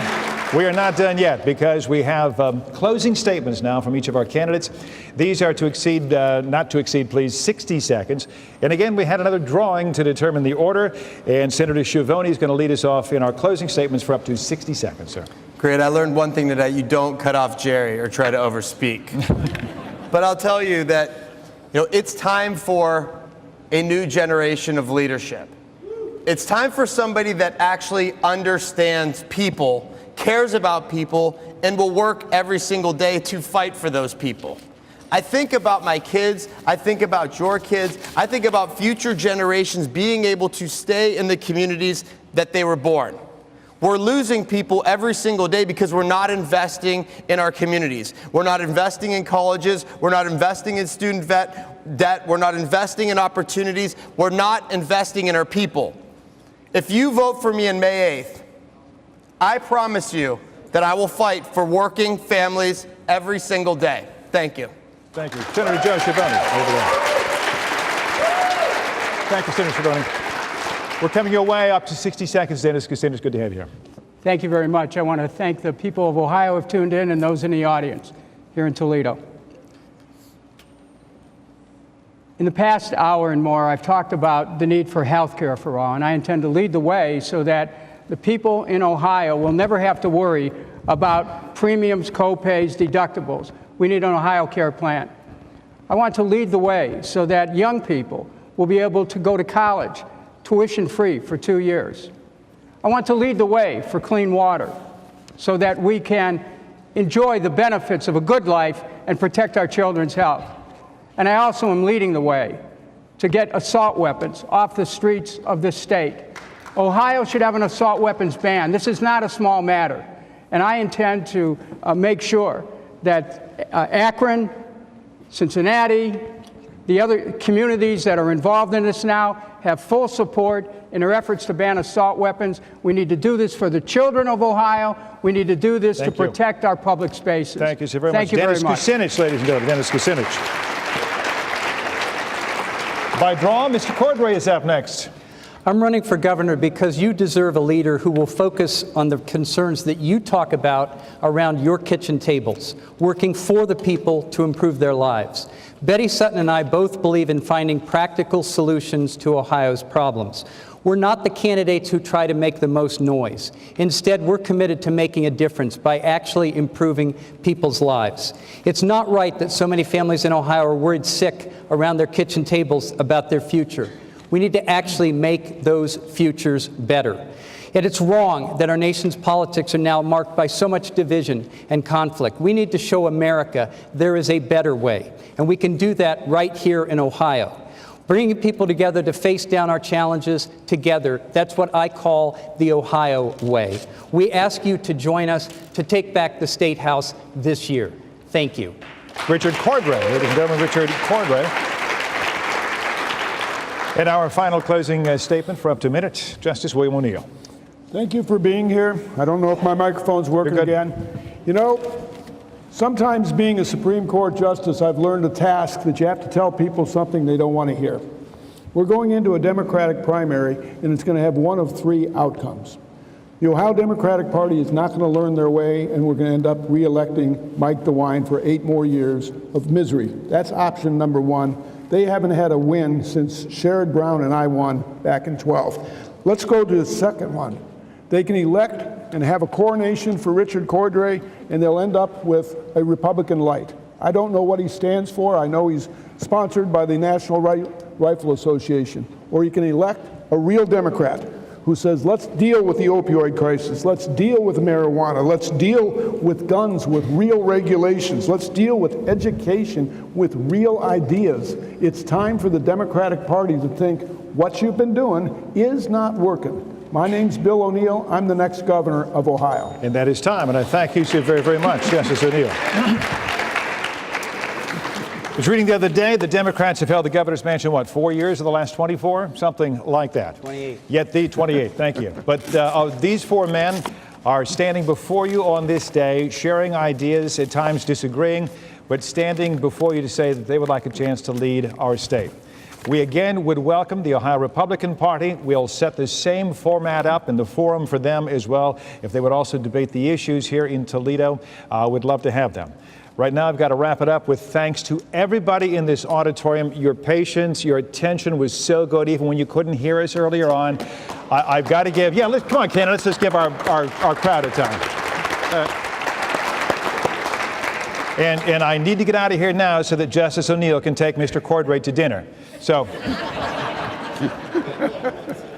we are not done yet because we have closing statements now from each of our candidates. These are to exceed, not to exceed, please, 60 seconds. And again, we had another drawing to determine the order, and Senator Schiavone is going to lead us off in our closing statements for up to 60 seconds, sir. Great. I learned one thing today. You don't cut off Jerry or try to overspeak. But I'll tell you that, it's time for a new generation of leadership. It's time for somebody that actually understands people, cares about people, and will work every single day to fight for those people. I think about my kids, I think about your kids, I think about future generations being able to stay in the communities that they were born. We're losing people every single day because we're not investing in our communities. We're not investing in colleges, we're not investing in student debt, we're not investing in opportunities, we're not investing in our people. If you vote for me on May 8th, I promise you that I will fight for working families every single day. Thank you. Thank you. Senator Joe Schiavone, over there. Thank you, Senator Schiavone. We're coming your way up to 60 seconds, Dennis Kucinich. Good to have you here. Thank you very much. I want to thank the people of Ohio who have tuned in and those in the audience here in Toledo. In the past hour and more, I've talked about the need for health care for all, and I intend to lead the way so that the people in Ohio will never have to worry about premiums, co-pays, deductibles. We need an Ohio Care plan. I want to lead the way so that young people will be able to go to college tuition-free for 2 years. I want to lead the way for clean water so that we can enjoy the benefits of a good life and protect our children's health. And I also am leading the way to get assault weapons off the streets of this state. Ohio should have an assault weapons ban. This is not a small matter. And I intend to make sure that Akron, Cincinnati, the other communities that are involved in this now have full support in their efforts to ban assault weapons. We need to do this for the children of Ohio. We need to do this to protect our public spaces. Thank you so very much. Dennis Kucinich, ladies and gentlemen. Dennis Kucinich. By draw, Mr. Cordray is up next. I'm running for governor because you deserve a leader who will focus on the concerns that you talk about around your kitchen tables, working for the people to improve their lives. Betty Sutton and I both believe in finding practical solutions to Ohio's problems. We're not the candidates who try to make the most noise. Instead, we're committed to making a difference by actually improving people's lives. It's not right that so many families in Ohio are worried sick around their kitchen tables about their future. We need to actually make those futures better. And it's wrong that our nation's politics are now marked by so much division and conflict. We need to show America there is a better way, and we can do that right here in Ohio. Bringing people together to face down our challenges together, that's what I call the Ohio way. We ask you to join us to take back the State House this year. Thank you. Richard Cordray, ladies and gentlemen, Richard Cordray. And our final closing statement for up to a minute, Justice William O'Neill. Thank you for being here. I don't know if my microphone's working again. You know, sometimes being a Supreme Court justice, I've learned a task that you have to tell people something they don't want to hear. We're going into a Democratic primary, and it's going to have one of three outcomes. The Ohio Democratic Party is not going to learn their way, and we're going to end up re-electing Mike DeWine for 8 more years of misery. That's option number one. They haven't had a win since Sherrod Brown and I won back in 12. Let's go to the second one. They can elect and have a coronation for Richard Cordray, and they'll end up with a Republican light. I don't know what he stands for. I know he's sponsored by the National Rifle Association. Or you can elect a real Democrat who says, let's deal with the opioid crisis, let's deal with marijuana, let's deal with guns with real regulations, let's deal with education with real ideas. It's time for the Democratic Party to think what you've been doing is not working. My name's Bill O'Neill. I'm the next governor of Ohio. And that is time, and I thank you so very, very much, Justice O'Neill. I was reading the other day, the Democrats have held the governor's mansion, what, 4 years of the last 24? Something like that. 28. Yet the 28, thank you. But these 4 men are standing before you on this day, sharing ideas, at times disagreeing, but standing before you to say that they would like a chance to lead our state. We again would welcome the Ohio Republican Party. We'll set the same format up in the forum for them as well. If they would also debate the issues here in Toledo, we'd love to have them. Right now, I've got to wrap it up with thanks to everybody in this auditorium. Your patience, your attention was so good, even when you couldn't hear us earlier on. I've got to give, come on, Ken, let's just give our crowd a time. And I need to get out of here now so that Justice O'Neill can take Mr. Cordray to dinner. So.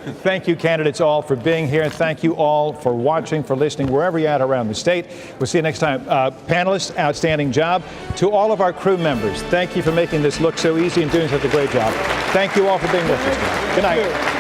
Thank you, candidates all, for being here. Thank you all for watching, for listening, wherever you're at around the state. We'll see you next time. Panelists, outstanding job. To all of our crew members, thank you for making this look so easy and doing such a great job. Thank you all for being with us tonight. Good night.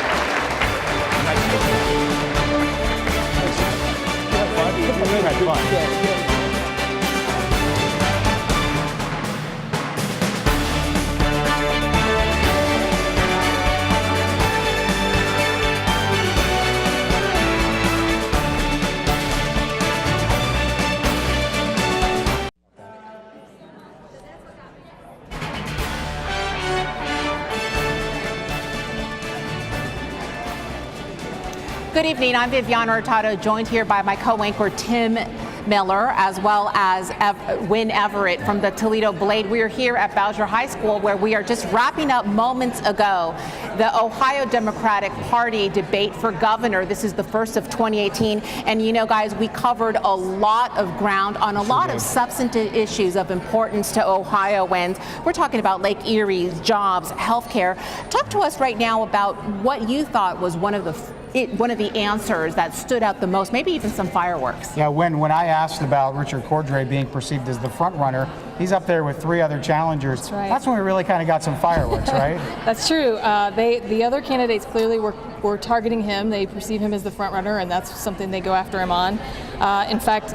Good evening. I'm Viviana Hurtado, joined here by my co-anchor Tim Miller, as well as Wynn Everett from the Toledo Blade. We are here at Bowsher High School, where we are just wrapping up moments ago the Ohio Democratic Party debate for governor. This is the first of 2018. And you know, guys, we covered a lot of ground on a lot of substantive issues of importance to Ohioans. We're talking about Lake Erie, jobs, healthcare. Talk to us right now about what you thought was one of the answers that stood out the most, maybe even some fireworks. Yeah, when I asked about Richard Cordray being perceived as the front runner, he's up there with 3 other challengers. That's right. That's when we really kind of got some fireworks, right? That's true. The other candidates clearly were targeting him. They perceive him as the front runner, and that's something they go after him on. In fact,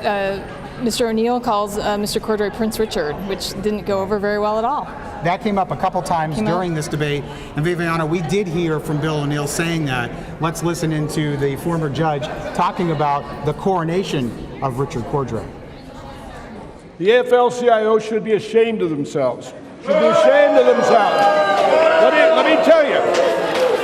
Mr. O'Neill calls Mr. Cordray Prince Richard, which didn't go over very well at all. That came up a couple times during this debate. And Viviana, we did hear from Bill O'Neill saying that. Let's listen into the former judge talking about the coronation of Richard Cordray. The AFL-CIO should be ashamed of themselves. Should be ashamed of themselves. Let me tell you,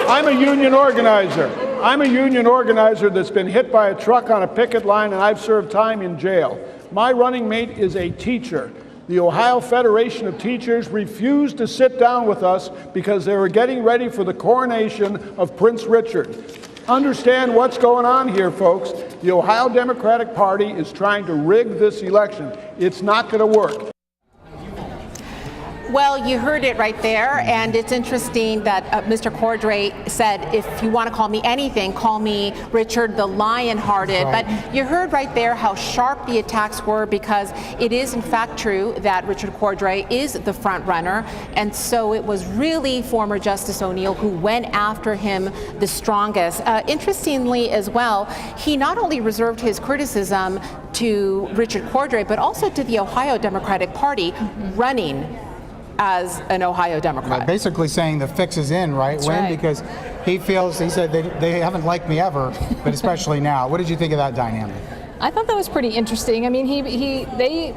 I'm a union organizer. I'm a union organizer that's been hit by a truck on a picket line, and I've served time in jail. My running mate is a teacher. The Ohio Federation of Teachers refused to sit down with us because they were getting ready for the coronation of Prince Richard. Understand what's going on here, folks. The Ohio Democratic Party is trying to rig this election. It's not going to work. Well, you heard it right there, and it's interesting that Mr. Cordray said, if you want to call me anything, call me Richard the Lion-Hearted. Right. But you heard right there how sharp the attacks were, because it is in fact true that Richard Cordray is the front runner, and so it was really former Justice O'Neill who went after him the strongest. Interestingly as well, he not only reserved his criticism to Richard Cordray, but also to the Ohio Democratic Party running as an Ohio Democrat. Basically saying the fix is in, right, That's Wynn? right. Because he said they haven't liked me ever, but especially now. What did you think of that dynamic? I thought that was pretty interesting. I mean, the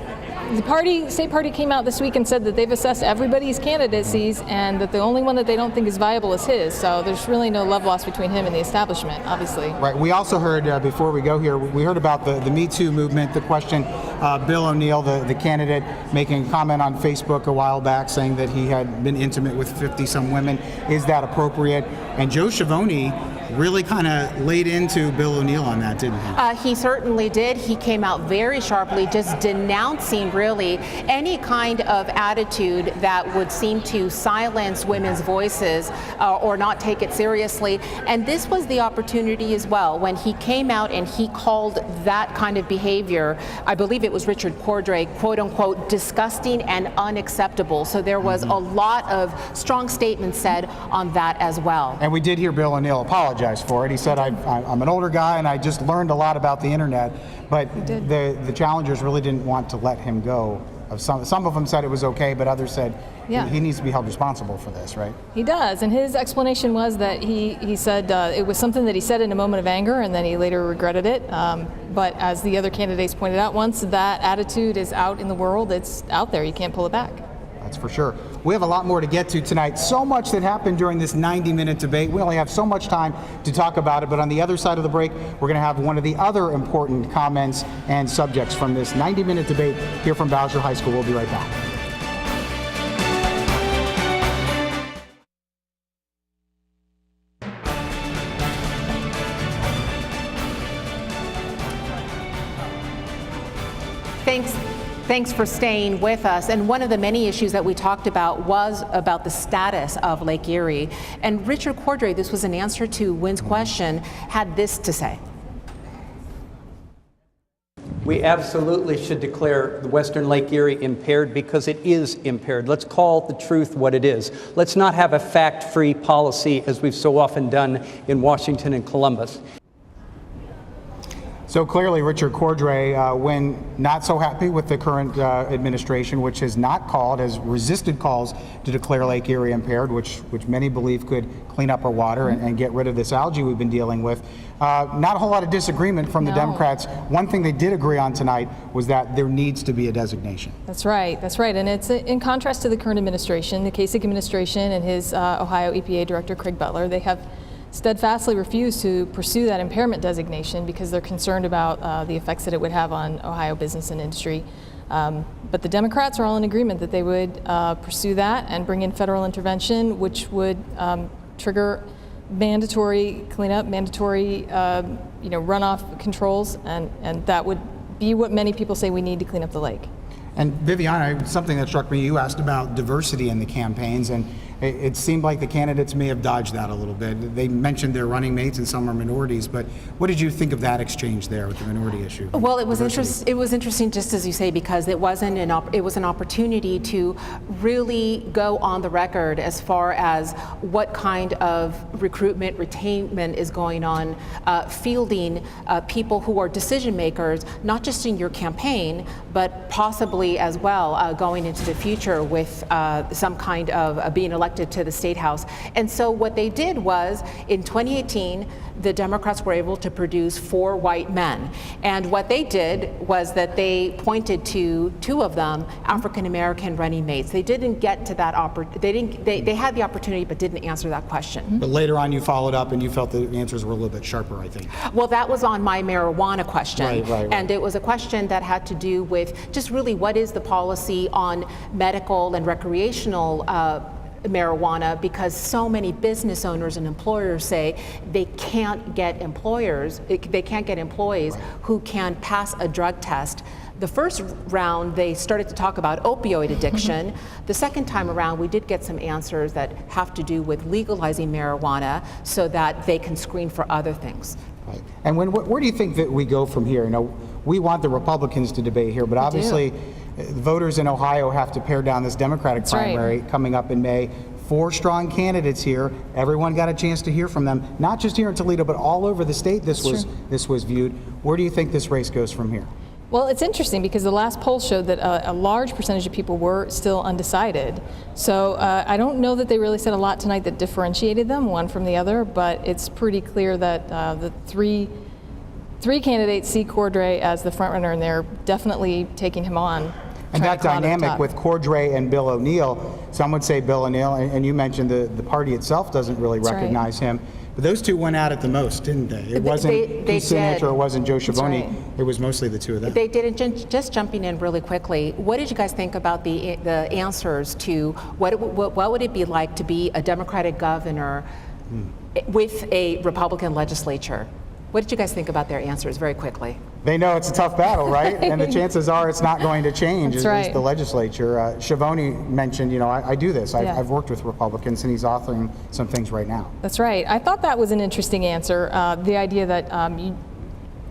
state party came out this week and said that they've assessed everybody's candidacies and that the only one that they don't think is viable is his. So there's really no love lost between him and the establishment, obviously. Right. We also heard, before we go here, we heard about the Me Too movement, the question, Bill O'Neill, the candidate, making a comment on Facebook a while back saying that he had been intimate with 50-some women. Is that appropriate? And Joe Schiavone really kind of laid into Bill O'Neill on that, didn't he? He certainly did. He came out very sharply, just denouncing really any kind of attitude that would seem to silence women's voices or not take it seriously. And this was the opportunity as well when he came out and he called that kind of behavior, I believe it was Richard Cordray, quote unquote, disgusting and unacceptable. So there was a lot of strong statements said on that as well. And we did hear Bill O'Neill apologize for it. He said, I'm an older guy and I just learned a lot about the internet. But the challengers really didn't want to let him go. Some of them said it was okay, but others said he needs to be held responsible for this, right? He does, and his explanation was that he said it was something that he said in a moment of anger, and then he later regretted it. But as the other candidates pointed out, once that attitude is out in the world, it's out there. You can't pull it back. That's for sure. We have a lot more to get to tonight. So much that happened during this 90-minute debate. We only have so much time to talk about it, but on the other side of the break, we're going to have one of the other important comments and subjects from this 90-minute debate here from Bowsher High School. We'll be right back. Thanks for staying with us. And one of the many issues that we talked about was about the status of Lake Erie. And Richard Cordray, this was an answer to Wynn's question, had this to say. We absolutely should declare the Western Lake Erie impaired because it is impaired. Let's call the truth what it is. Let's not have a fact-free policy as we've so often done in Washington and Columbus. So clearly, Richard Cordray, when not so happy with the current administration, which has resisted calls to declare Lake Erie impaired, which many believe could clean up our water and get rid of this algae we've been dealing with. Not a whole lot of disagreement from the Democrats. One thing they did agree on tonight was that there needs to be a designation. That's right. And it's in contrast to the current administration, the Kasich administration and his Ohio EPA Director Craig Butler. They have steadfastly refused to pursue that impairment designation because they're concerned about the effects that it would have on Ohio business and industry. But the Democrats are all in agreement that they would pursue that and bring in federal intervention, which would trigger mandatory cleanup, mandatory runoff controls, and that would be what many people say we need to clean up the lake. And Viviana, something that struck me, you asked about diversity in the campaigns, and it seemed like the candidates may have dodged that a little bit. They mentioned their running mates and some are minorities, but what did you think of that exchange there with the minority issue? Well, it was interesting, just as you say, because it was an opportunity to really go on the record as far as what kind of recruitment, retainment is going on, fielding people who are decision makers, not just in your campaign, but possibly as well going into the future with some kind of being elected to the State House. And so what they did was, in 2018, the Democrats were able to produce 4 white men. And what they did was that they pointed to 2 of them African-American running mates. They didn't get to that they had the opportunity but didn't answer that question. But later on you followed up and you felt the answers were a little bit sharper, I think. Well, that was on my marijuana question. Right. And it was a question that had to do with just really what is the policy on medical and recreational marijuana, because so many business owners and employers say they can't get employees who can pass a drug test. The first round, they started to talk about opioid addiction. The second time around, we did get some answers that have to do with legalizing marijuana so that they can screen for other things. Right. And where do you think that we go from here? We want the Republicans to debate here, but obviously voters in Ohio have to pare down this Democratic primary coming up in May. 4 strong candidates here. Everyone got a chance to hear from them, not just here in Toledo, but all over the state. This was viewed. Where do you think this race goes from here? Well, it's interesting because the last poll showed that a large percentage of people were still undecided. So I don't know that they really said a lot tonight that differentiated them one from the other, but it's pretty clear that the three candidates see Cordray as the front runner, and they're definitely taking him on. And that dynamic with Cordray and Bill O'Neill, some would say Bill O'Neill, and you mentioned the party itself doesn't really recognize him. But those 2 went at it the most, didn't they? It wasn't Kucinich or it wasn't Joe Schiavone. It was mostly the 2 of them. They did. And just jumping in really quickly, what did you guys think about the answers to what would it be like to be a Democratic governor with a Republican legislature? What did you guys think about their answers very quickly? They know it's a tough battle, right? And the chances are it's not going to change, at least the legislature. Schiavone mentioned, I do this. I've worked with Republicans, and he's authoring some things right now. That's right. I thought that was an interesting answer. The idea that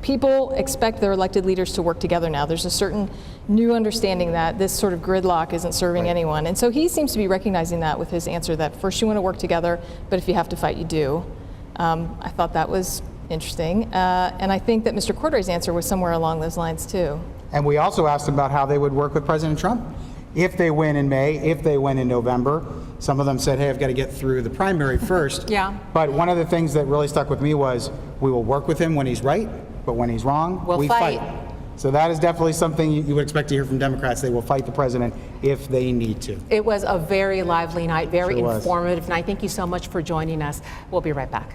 people expect their elected leaders to work together now. There's a certain new understanding that this sort of gridlock isn't serving anyone. And so he seems to be recognizing that with his answer that first you want to work together, but if you have to fight, you do. I thought that was interesting. And I think that Mr. Cordray's answer was somewhere along those lines, too. And we also asked them about how they would work with President Trump. If they win in May, if they win in November. Some of them said, hey, I've got to get through the primary first. But one of the things that really stuck with me was we will work with him when he's right, but when he's wrong, we fight. So that is definitely something you would expect to hear from Democrats. They will fight the president if they need to. It was a very lively night, very informative, and I thank you so much for joining us. We'll be right back.